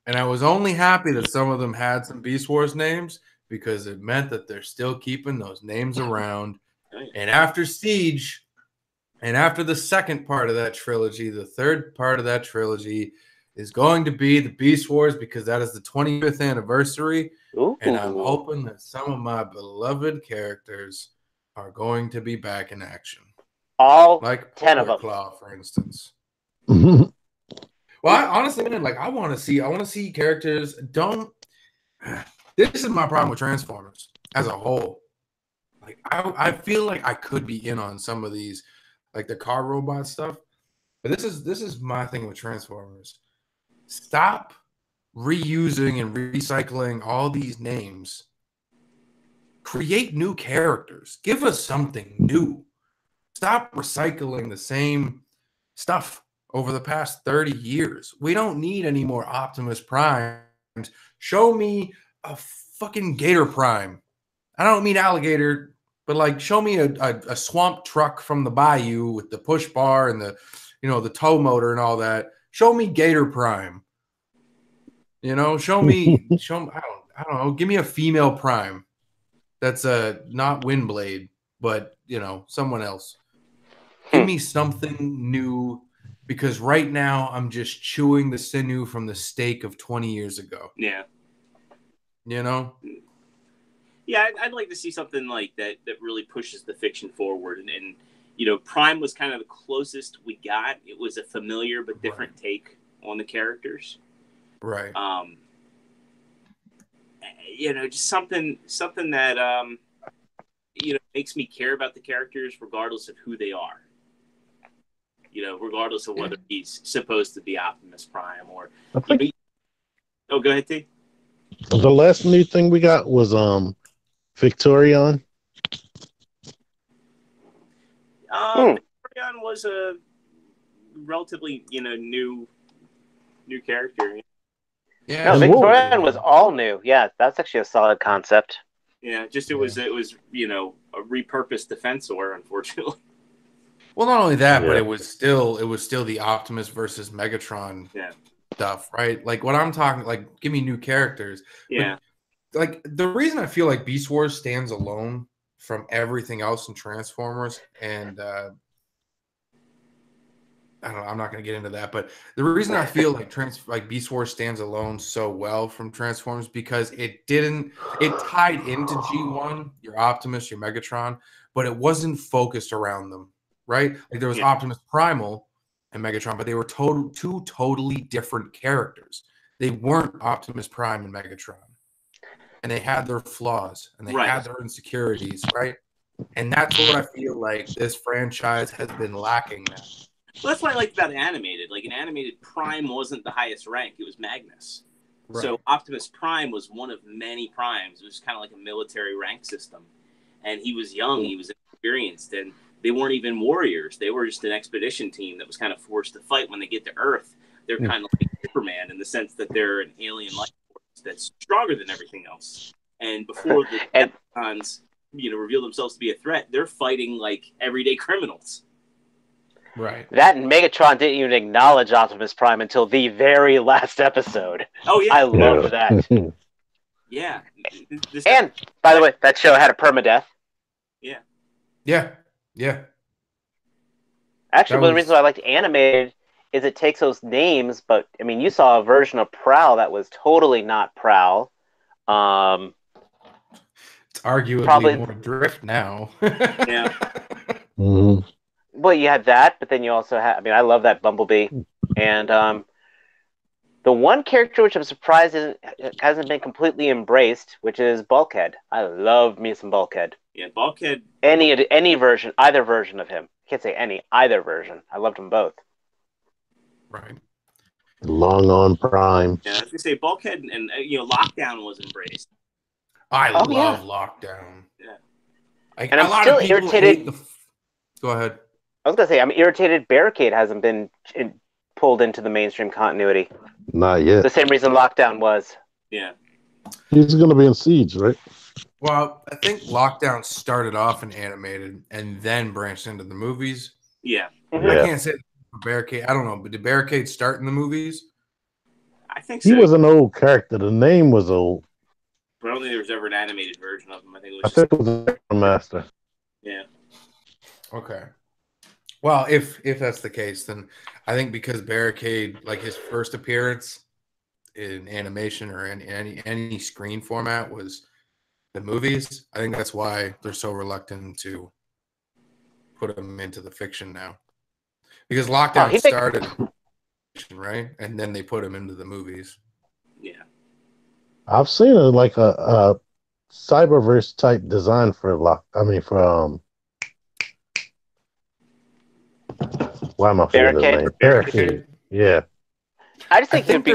I was only happy that some of them had some Beast Wars names because it meant that they're still keeping those names around. And after Siege, and after the second part of that trilogy, the third part of that trilogy is going to be the Beast Wars because that is the 25th anniversary. Ooh. And I'm hoping that some of my beloved characters are going to be back in action. All Like 10 of them. Claw, for instance. Well, honestly, man, like I want to see characters. This is my problem with Transformers as a whole. Like I feel like I could be in on some of these, like the car robot stuff. But this is my thing with Transformers. Stop reusing and recycling all these names. Create new characters. Give us something new. Stop recycling the same stuff over the past 30 years. We don't need any more Optimus Primes. Show me a fucking Gator Prime. I don't mean alligator, but like show me a swamp truck from the bayou with the push bar and the tow motor and all that. Show me Gator Prime. Show me I don't know, give me a female Prime that's not Windblade, but someone else. Give me something new, because right now I'm just chewing the sinew from the steak of 20 years ago. Yeah. Yeah, I'd like to see something like that really pushes the fiction forward. And Prime was kind of the closest we got. It was a familiar but different take on the characters. Right. Just something that makes me care about the characters regardless of who they are. Regardless of whether he's supposed to be Optimus Prime or. Oh, go ahead, T. The last new thing we got was Victorion. Victorion was a relatively new character. Yeah, no, Victorion was all new. Yeah, that's actually a solid concept. Yeah, it was a repurposed Defensor, unfortunately. Well, not only that, but it was still the Optimus versus Megatron stuff, right? Like what I'm talking, like give me new characters. Yeah. But, like the reason I feel like Beast Wars stands alone from everything else in Transformers, and I don't know, I'm not going to get into that, but the reason I feel like Beast Wars stands alone so well from Transformers because it tied into G1, your Optimus, your Megatron, but it wasn't focused around them. Right? Like there was Optimus Primal and Megatron, but they were two totally different characters. They weren't Optimus Prime and Megatron. And they had their flaws and they had their insecurities, right? And that's what I feel like this franchise has been lacking now. Well, that's what I liked about Animated. Like in Animated, Prime wasn't the highest rank. It was Magnus. Right. So Optimus Prime was one of many Primes. It was kind of like a military rank system. And he was young. He was inexperienced. And they weren't even warriors. They were just an expedition team that was kind of forced to fight. When they get to Earth, they're kind of like Superman in the sense that they're an alien life force that's stronger than everything else. And before the Decepticons, reveal themselves to be a threat, they're fighting like everyday criminals. Right. That and Megatron didn't even acknowledge Optimus Prime until the very last episode. Oh, yeah. I loved that. Yeah. And, by the way, that show had a permadeath. Yeah. Yeah. Yeah. Actually, one of the reasons why I liked Animated is it takes those names, but, I mean, you saw a version of Prowl that was totally not Prowl. It's arguably more Drift now. Yeah. Mm-hmm. Well, you had that, but then you also had, I mean, I love that Bumblebee. And the one character which I'm surprised hasn't been completely embraced, which is Bulkhead. I love me some Bulkhead. Yeah, Bulkhead. Any version, either version of him. I can't say any, either version. I loved them both. Right. Long on Prime. Yeah, I was going to say Bulkhead and Lockdown was embraced. I Oh, love yeah. Lockdown. Yeah. Like, And I'm a lot still of people irritated. hate Go ahead. I was gonna say I'm irritated. Barricade hasn't been pulled into the mainstream continuity. Not yet. The same reason Lockdown was. Yeah. He's going to be in Siege, right? Well, I think Lockdown started off in animated and then branched into the movies. Yeah. Mhm. I Yeah. can't say for Barricade. I don't know, but did Barricade start in the movies? I think He so. was an old character. The name was old. But I don't think there was ever an animated version of him. I think it I was just think it was a master. yeah. Okay. Well, if that's the case, then I think because Barricade, like his first appearance in animation or any screen format was the movies, I think that's why they're so reluctant to put him into the fiction now. Because Lockdown started fiction, right? And then they put him into the movies. Yeah. I've seen like a Cyberverse type design for why am I forgetting his Barricade? name? Barricade. Yeah. I just think it'd be.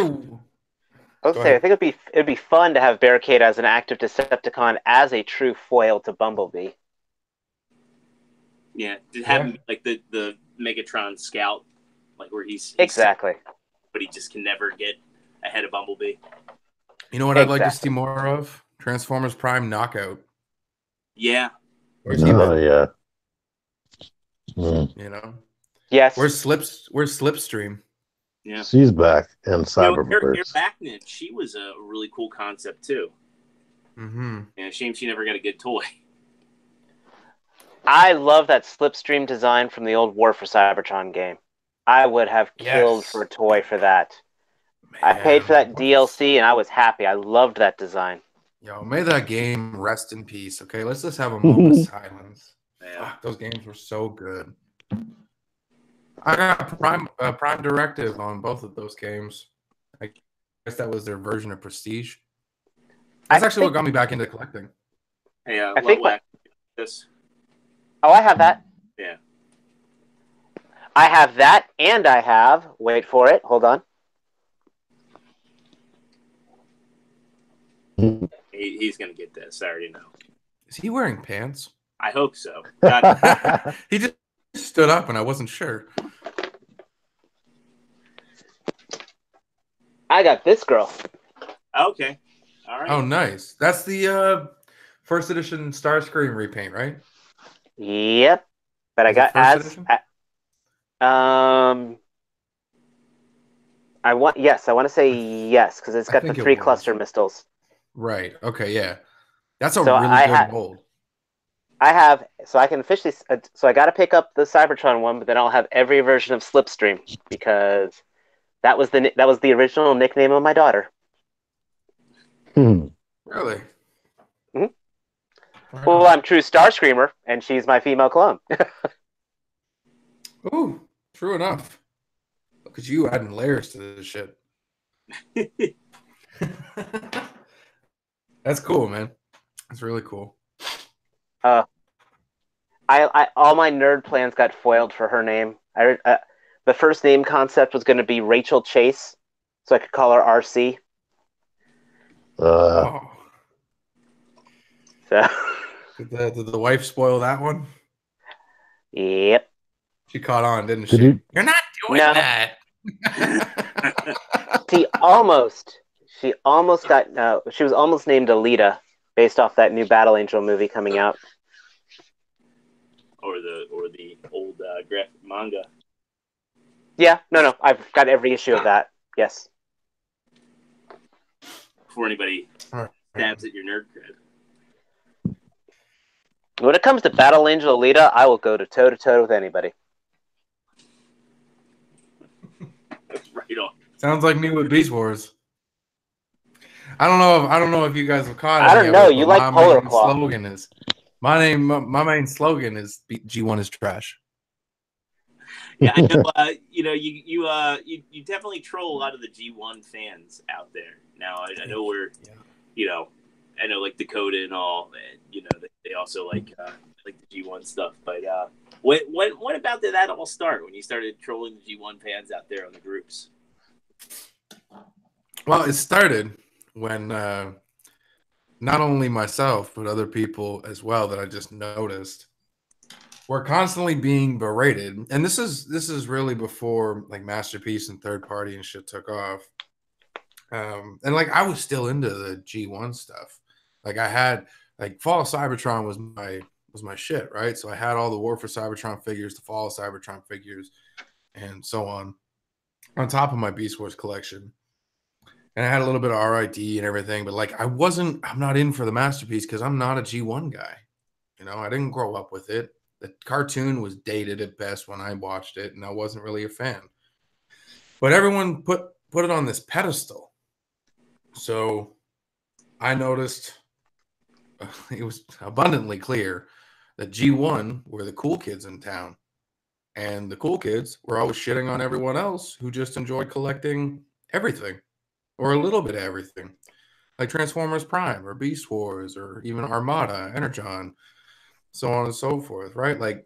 I think it'd be fun to have Barricade as an active Decepticon as a true foil to Bumblebee. Yeah. To have him like the Megatron scout, like where he's Exactly. but he just can never get ahead of Bumblebee. You know what I'd like to see more of? Transformers Prime Knockout. Yeah. Where's he been? Yeah. Mm. You know? Yes. Where's Slipstream? Yeah. She's back in Cyberverse. Magnus, she was a really cool concept too. Mm-hmm. Yeah, shame she never got a good toy. I love that Slipstream design from the old War for Cybertron game. I would have killed for a toy for that. Man, I paid for that DLC and I was happy. I loved that design. Yo, may that game rest in peace. Okay, let's just have a moment of silence. Fuck, those games were so good. I got Prime Directive on both of those games. I guess that was their version of Prestige. That's actually what got me back into collecting. Hey, I think this. Oh, I have that. Yeah. I have that, and I have. Wait for it. Hold on. He's gonna get this. I already know. Is he wearing pants? I hope so. He just stood up, and I wasn't sure. I got this girl. Okay. All right. Oh, nice. That's the first edition Starscream repaint, right? Yep. But I got I want to say yes because it's got the 3 cluster missiles. Right. Okay. Yeah. That's a really good mold. I have, so I can officially, so I got to pick up the Cybertron one, but then I'll have every version of Slipstream because that was the original nickname of my daughter. Really? Mm-hmm. Well, I'm true Starscreamer, and she's my female clone. Ooh, true enough. Look at you adding layers to this shit. That's cool, man. That's really cool. I all my nerd plans got foiled for her name. The first name concept was going to be Rachel Chase, so I could call her RC. So did the wife spoil that one? Yep. She caught on, didn't she? You're not doing that. She almost got. She was almost named Alita, based off that new Battle Angel movie coming out. Or the old graphic manga. Yeah, no, I've got every issue of that. Yes. Before anybody stabs at your nerd cred. When it comes to Battle Angel Alita, I will go toe to toe with anybody. Right on. Sounds like me with Beast Wars. I don't know if you guys have caught it. I don't know. You like Polar Claw. My main slogan is G1 is trash. Yeah, I know. You definitely troll a lot of the G1 fans out there. Now I know I know like Dakota and all, and they also like the G1 stuff. But when about did that all start? When you started trolling the G1 fans out there on the groups? Well, it started when not only myself, but other people as well that I just noticed were constantly being berated. And this is really before like Masterpiece and Third Party and shit took off. And like I was still into the G1 stuff. Like I had like Fall of Cybertron was my shit, right? So I had all the War for Cybertron figures, the Fall of Cybertron figures, and so on top of my Beast Wars collection. And I had a little bit of RID and everything, but like I'm not in for the Masterpiece because I'm not a G1 guy. You know, I didn't grow up with it. The cartoon was dated at best when I watched it, and I wasn't really a fan. But everyone put it on this pedestal. So I noticed it was abundantly clear that G1 were the cool kids in town. And the cool kids were always shitting on everyone else who just enjoyed collecting everything or a little bit of everything. Like Transformers Prime or Beast Wars or even Armada, Energon, so on and so forth, right? Like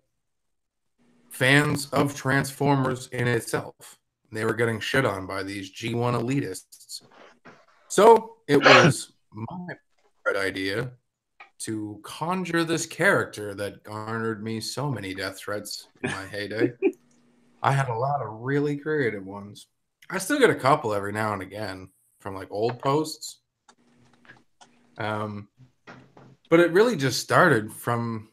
fans of Transformers in itself. They were getting shit on by these G1 elitists. So it was my idea to conjure this character that garnered me so many death threats in my heyday. I had a lot of really creative ones. I still get a couple every now and again from like old posts. But it really just started from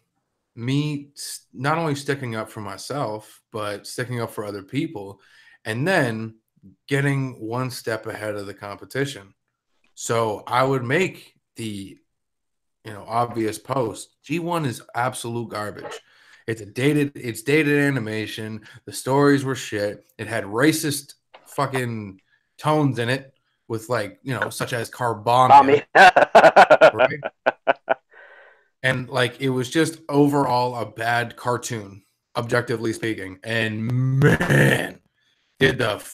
me not only sticking up for myself, but sticking up for other people, and then getting one step ahead of the competition. So I would make the obvious post. G1 is absolute garbage. It's dated animation. The stories were shit. It had racist fucking tones in it with like, such as Carbomia. Right? And like it was just overall a bad cartoon, objectively speaking. And man, did the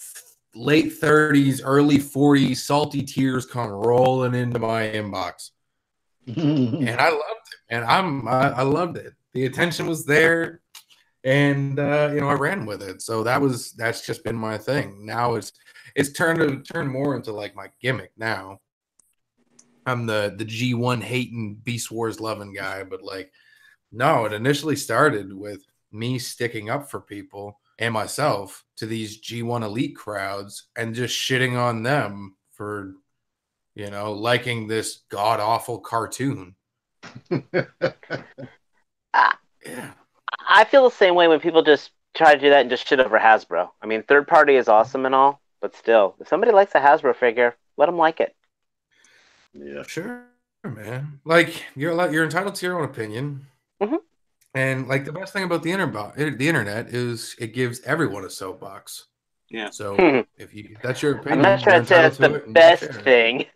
late 30s, early 40s salty tears come rolling into my inbox. And I loved it. And I loved it. The attention was there, and I ran with it. So that's just been my thing. Now it's turned more into like my gimmick now. I'm the G1 hating Beast Wars loving guy, but like no, it initially started with me sticking up for people and myself to these G1 elite crowds and just shitting on them for liking this god awful cartoon. Yeah. I feel the same way when people just try to do that and just shit over Hasbro. I mean, Third Party is awesome and all, but still, if somebody likes a Hasbro figure, let them like it. Yeah, sure, man. Like you're entitled to your own opinion, and like the best thing about the internet is it gives everyone a soapbox. Yeah. So if that's your opinion, I'm not sure I'd say that's the best thing.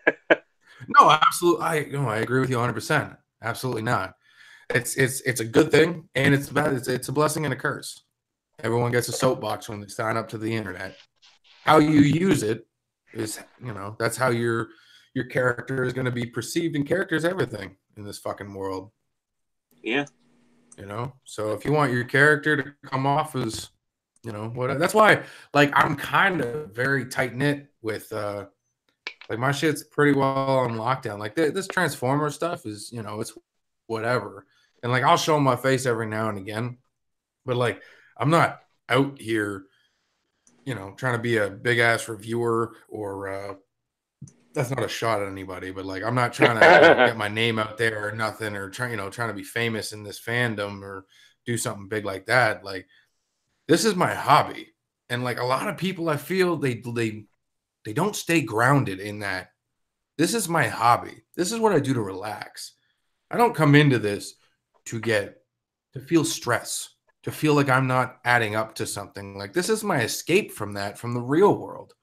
No, absolutely. I agree with you 100%. Absolutely not. It's a good thing, and it's bad. It's a blessing and a curse. Everyone gets a soapbox when they sign up to the internet. How you use it is, that's how your character is going to be perceived, and character is everything in this fucking world. Yeah. So if you want your character to come off as, that's why, like, I'm kind of very tight knit with, like, my shit's pretty well on lockdown. Like, this Transformer stuff is, it's whatever. And, like, I'll show my face every now and again. But, like, I'm not out here, trying to be a big-ass reviewer or that's not a shot at anybody. But, like, I'm not trying to get my name out there or nothing or, trying to be famous in this fandom or do something big like that. Like, this is my hobby. And, like, a lot of people, I feel they don't stay grounded in that. This is my hobby. This is what I do to relax. I don't come into this to feel stress, to feel like I'm not adding up to something. Like, this is my escape from that, from the real world.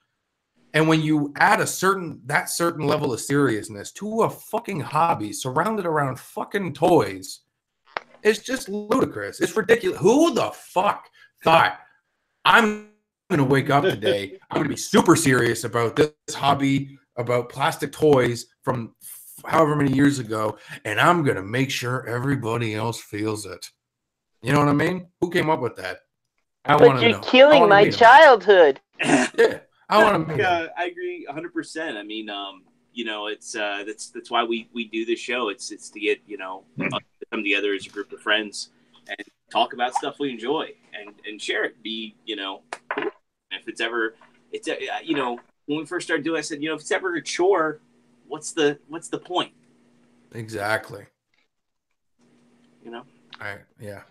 And when you add that certain level of seriousness to a fucking hobby surrounded around fucking toys, it's just ludicrous. It's ridiculous. Who the fuck thought I'm going to wake up today, I'm going to be super serious about this hobby, about plastic toys from however many years ago, and I'm going to make sure everybody else feels it. You know what I mean? Who came up with that? But you're killing my childhood. Yeah, I want to meet I agree 100%. I mean, you know, it's that's why we do this show. It's to get, you know, us to come together as a group of friends and talk about stuff we enjoy and share it. Be, you know, cool. If it's ever, you know, when we first started doing it, I said, you know, if it's ever a chore, what's the point? Exactly. You know? I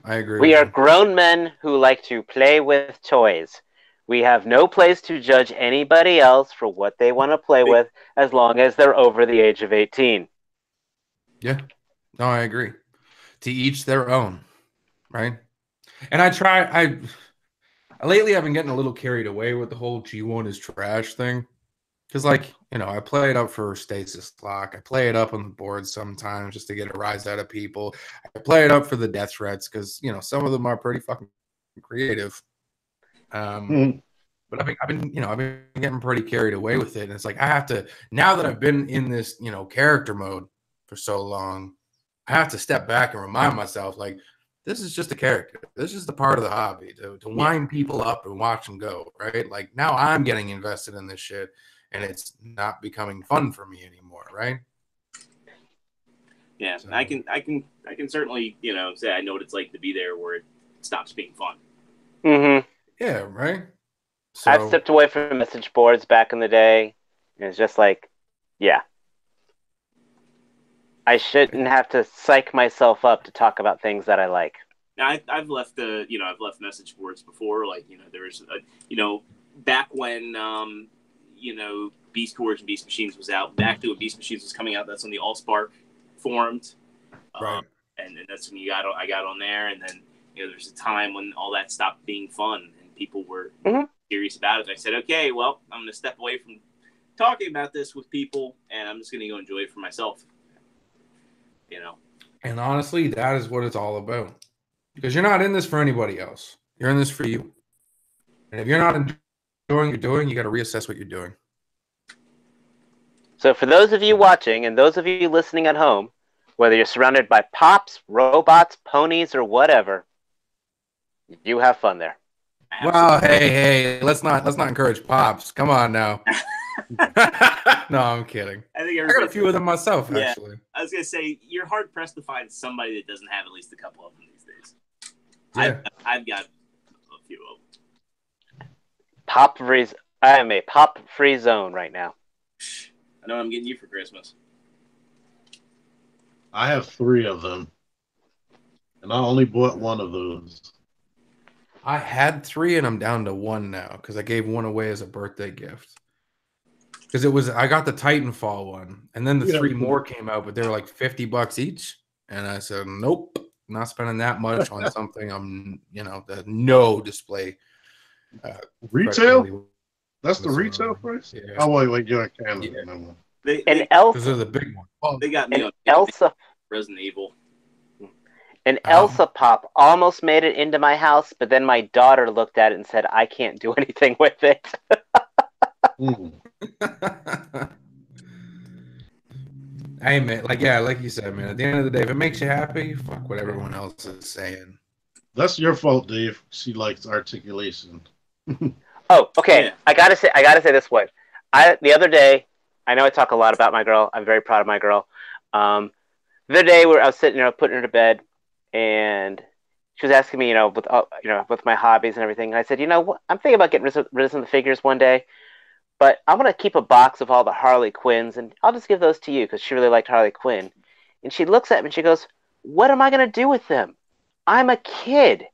agree. We are grown men who like to play with toys. We have no place to judge anybody else for what they want to play with as long as they're over the age of 18. Yeah. No, I agree. To each their own, right? And lately I've been getting a little carried away with the whole G1 is trash thing. Because, like, you know, I play it up for stasis lock. I play it up on the board sometimes just to get a rise out of people. I play it up for the death threats because, you know, some of them are pretty fucking creative. But I've been getting pretty carried away with it. And it's like, I have to, now that I've been in this, you know, character mode for so long, I have to step back and remind myself, like, this is just a character. This is the part of the hobby to wind people up and watch them go, right? Like, now I'm getting invested in this shit. And it's not becoming fun for me anymore, right? Yeah, so. I can certainly, you know, say I know what it's like to be there where it stops being fun. Mm-hmm. Yeah, right. So, I've stepped away from message boards back in the day. And it's just like, yeah, I shouldn't have to psych myself up to talk about things that I like. Now, I've left I've left message boards before. Like, you know, there was back when you know, Beast Wars and Beast Machines was out. Back to when Beast Machines was coming out, that's when the AllSpark formed. Right. And that's when I got on there. And then, you know, there's a time when all that stopped being fun and people were serious about it. And I said, okay, well, I'm going to step away from talking about this with people and I'm just going to go enjoy it for myself. You know? And honestly, that is what it's all about. Because you're not in this for anybody else. You're in this for you. And if you're not enjoying what you're doing, you got to reassess what you're doing. So for those of you watching and those of you listening at home, whether you're surrounded by pops, robots, ponies, or whatever, you have fun there. Well, hey, let's not encourage pops. Come on now. No, I'm kidding. I got a few of them myself, actually. I was gonna say you're hard pressed to find somebody that doesn't have at least a couple of them these days. Yeah. I've got a few of them. I am a pop-free zone right now. I know what I'm getting you for Christmas. I have 3 of them, and I only bought one of those. I had 3, and I'm down to 1 now because I gave 1 away as a birthday gift. Because I got the Titanfall one, and then the 3 more came out, but they were like $50 each, and I said, nope, not spending that much on something. I'm, you know, the no display. Retail? That's the retail price? Yeah. Oh, wait, you're in Canada. Yeah. No. And Elsa, because they're the big one. Oh, they got me on Elsa, Resident Evil. and Elsa Pop almost made it into my house, but then my daughter looked at it and said, I can't do anything with it. Hey, man, like you said, man, at the end of the day, if it makes you happy, fuck what everyone else is saying. That's your fault, Dave. She likes articulation. Oh, okay. Yeah. I gotta say this one. The other day, I know I talk a lot about my girl. I'm very proud of my girl. The other day, where I was sitting, putting her to bed, and she was asking me, with my hobbies and everything. And I said, what? I'm thinking about getting rid of some of the figures one day, but I'm gonna keep a box of all the Harley Quinns, and I'll just give those to you because she really liked Harley Quinn. And she looks at me and she goes, "What am I gonna do with them? I'm a kid.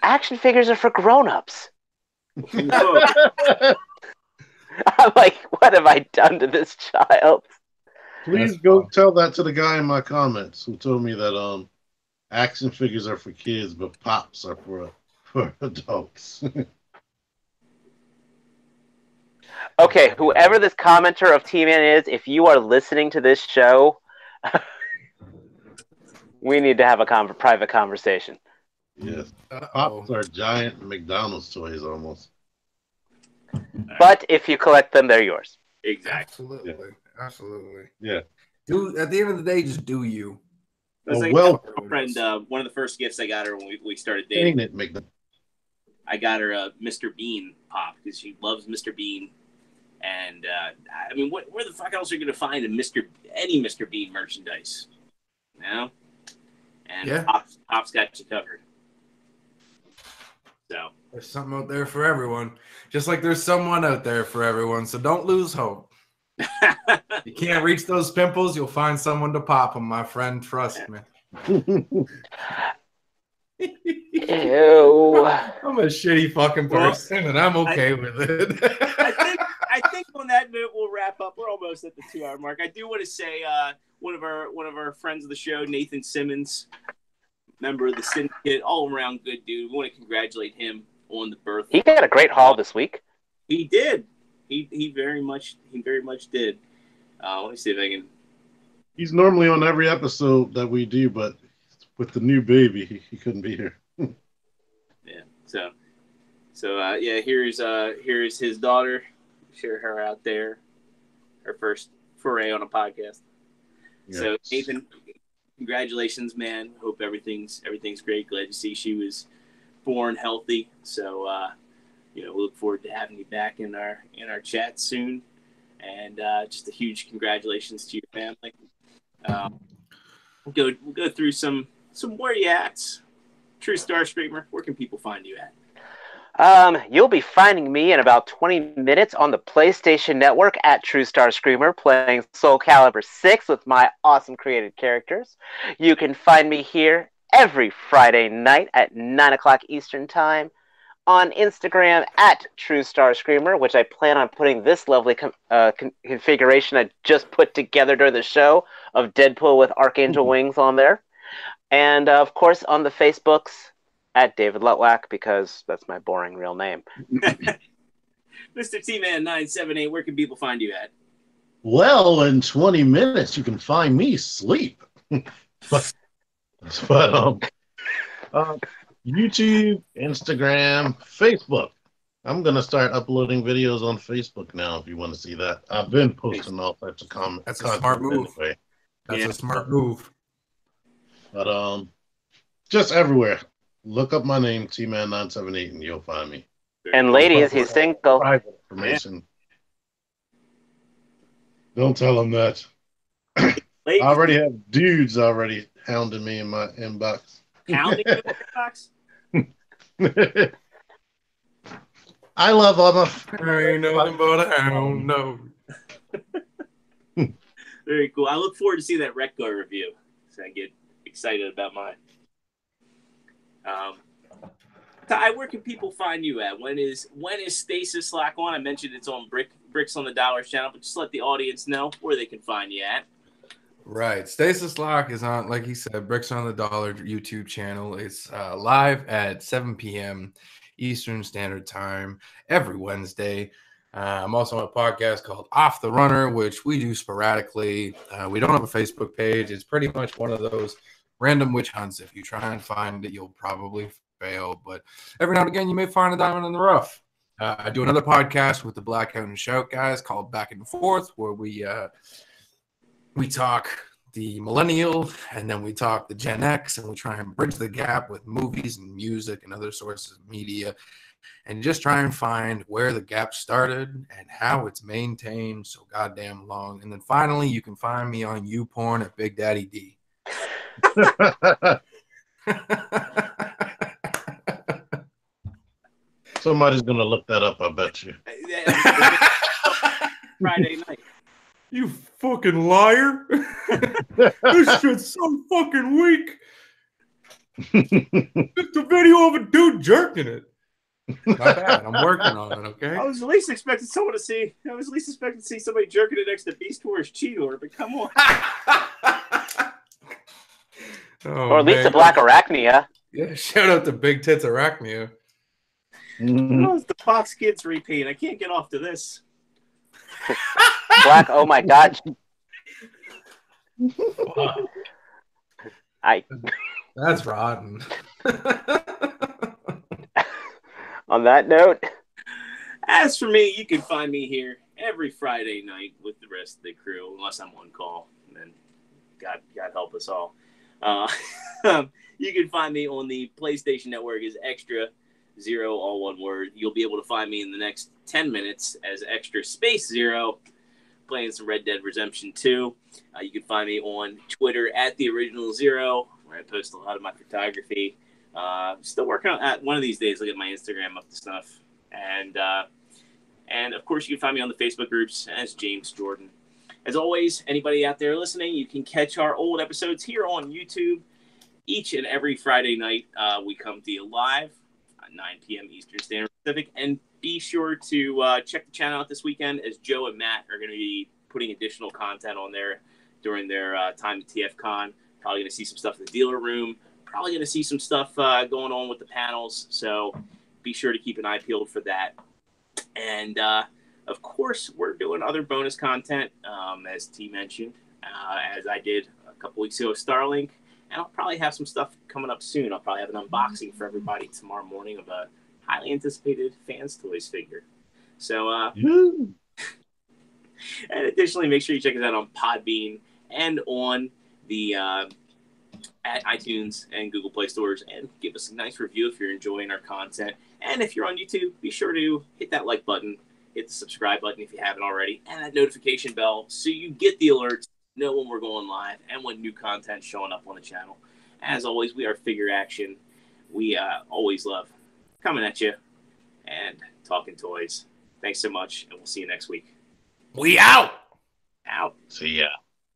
Action figures are for grown-ups." I'm like, what have I done to this child? Please go tell that to the guy in my comments who told me that action figures are for kids, but pops are for adults. Okay, whoever this commenter of Tman is, if you are listening to this show, we need to have a private conversation. Yes. Pops are giant McDonald's toys almost. But if you collect them, they're yours. Exactly. Absolutely. Yeah. Do at the end of the day, just do you. Friend, one of the first gifts I got her when we started dating. Ain't it, I got her a Mr. Bean pop because she loves Mr. Bean. And I mean, where the fuck else are you going to find any Mr. Bean merchandise? You know? And Yeah. Pop's got you covered. So There's something out there for everyone. Just like there's someone out there for everyone. So don't lose hope. You can't reach those pimples, you'll find someone to pop them, my friend. Trust me. Ew. I'm a shitty fucking person, and I'm okay with it. I think on that note we'll wrap up. We're almost at the 2-hour mark. I do want to say one of our friends of the show, Nathan Simmons, member of the syndicate, all around good dude. We want to congratulate him on the birthday. He got a great haul this week. He did. He very much did. Let me see if I can. He's normally on every episode that we do, but with the new baby, he couldn't be here. Yeah. So yeah. Here's his daughter. Share her out there. Her first foray on a podcast. Yes. So Nathan, congratulations, man. Hope everything's great. Glad to see she was born healthy. So we look forward to having you back in our chat soon. And just a huge congratulations to your family. We'll go through some where you at. True Star Screamer, where can people find you at? You'll be finding me in about 20 minutes on the PlayStation Network at True Star Screamer playing Soul Calibur 6 with my awesome created characters. You can find me here every Friday night at 9 o'clock Eastern Time on Instagram at True Star Screamer, which I plan on putting this lovely configuration I just put together during the show of Deadpool with Archangel Wings on there. And, of course, on the Facebooks at David Lutwack, because that's my boring real name. Mr. Tman 978, where can people find you at? Well, in 20 minutes, you can find me sleep. but YouTube, Instagram, Facebook. I'm going to start uploading videos on Facebook now if you want to see that. I've been posting all types of comments. That's a smart move. Anyway. That's a smart move. But just everywhere. Look up my name, Tman978, and you'll find me. And ladies, he's single. Private information. Yeah. Don't tell him that. I already have dudes already hounding me in my inbox. Hounding you in the inbox? I love them. There ain't nothing but a hound, no. Very cool. I look forward to seeing that Recgar review. So I get excited about mine. Ty, where can people find you at? When is Stasis Lock on? I mentioned it's on Bricks on the Dollars channel, but just let the audience know where they can find you at. Right. Stasis Lock is on, like he said, Bricks on the Dollar YouTube channel. It's live at 7 p.m. Eastern Standard Time every Wednesday. I'm also on a podcast called Off the Runner, which we do sporadically. We don't have a Facebook page. It's pretty much one of those random witch hunts. If you try and find it, you'll probably fail. But every now and again, you may find a diamond in the rough. I do another podcast with the Blackout and Shout guys called Back and Forth, where we talk the millennial and then we talk the Gen X, and we try and bridge the gap with movies and music and other sources of media, and just try and find where the gap started and how it's maintained so goddamn long. And then finally, you can find me on YouPorn at Big Daddy D. Somebody's gonna look that up, I bet you. Friday night. You fucking liar. This shit's so fucking weak. It's a video of a dude jerking it. Not bad. I'm working on it, okay? I was at least expecting someone to see. I was at least expecting to see somebody jerking it next to Beast Wars Cheetor, but come on. Or at least a Black Arachnia. Yeah, shout out to Big Tits Arachnia. Oh, it's the Fox Kids repeat. I can't get off to this. Black, oh my god. That's rotten. On that note, as for me, you can find me here every Friday night with the rest of the crew, unless I'm on call. And then God help us all. You can find me on the PlayStation Network as Extra. 0, all one word. You'll be able to find me in the next 10 minutes as Extra Space Zero, playing some Red Dead Redemption 2. You can find me on Twitter at The Original Zero, where I post a lot of my photography. Still working on at one of these days. I'll get my Instagram up to snuff. And of course, you can find me on the Facebook groups as James Jordan. As always, anybody out there listening, you can catch our old episodes here on YouTube. Each and every Friday night, we come to you live at 9 p.m. Eastern Standard Pacific. And be sure to check the channel out this weekend, as Joe and Matt are going to be putting additional content on there during their time at TFCon. Probably going to see some stuff in the dealer room. Probably going to see some stuff going on with the panels. So be sure to keep an eye peeled for that. And, of course, we're doing other bonus content, as T mentioned, as I did a couple weeks ago with Starlink. And I'll probably have some stuff coming up soon. I'll probably have an unboxing for everybody tomorrow morning of a highly anticipated Fans Toys figure. So, and additionally, make sure you check us out on Podbean and on the at iTunes and Google Play stores, and give us a nice review if you're enjoying our content. And if you're on YouTube, be sure to hit that like button, hit the subscribe button if you haven't already, and that notification bell so you get the alerts, know when we're going live, and when new content's showing up on the channel. As always, we are Figure Action. We always love coming at you and talking toys. Thanks so much, and we'll see you next week. We out. Out. See ya.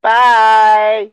Bye.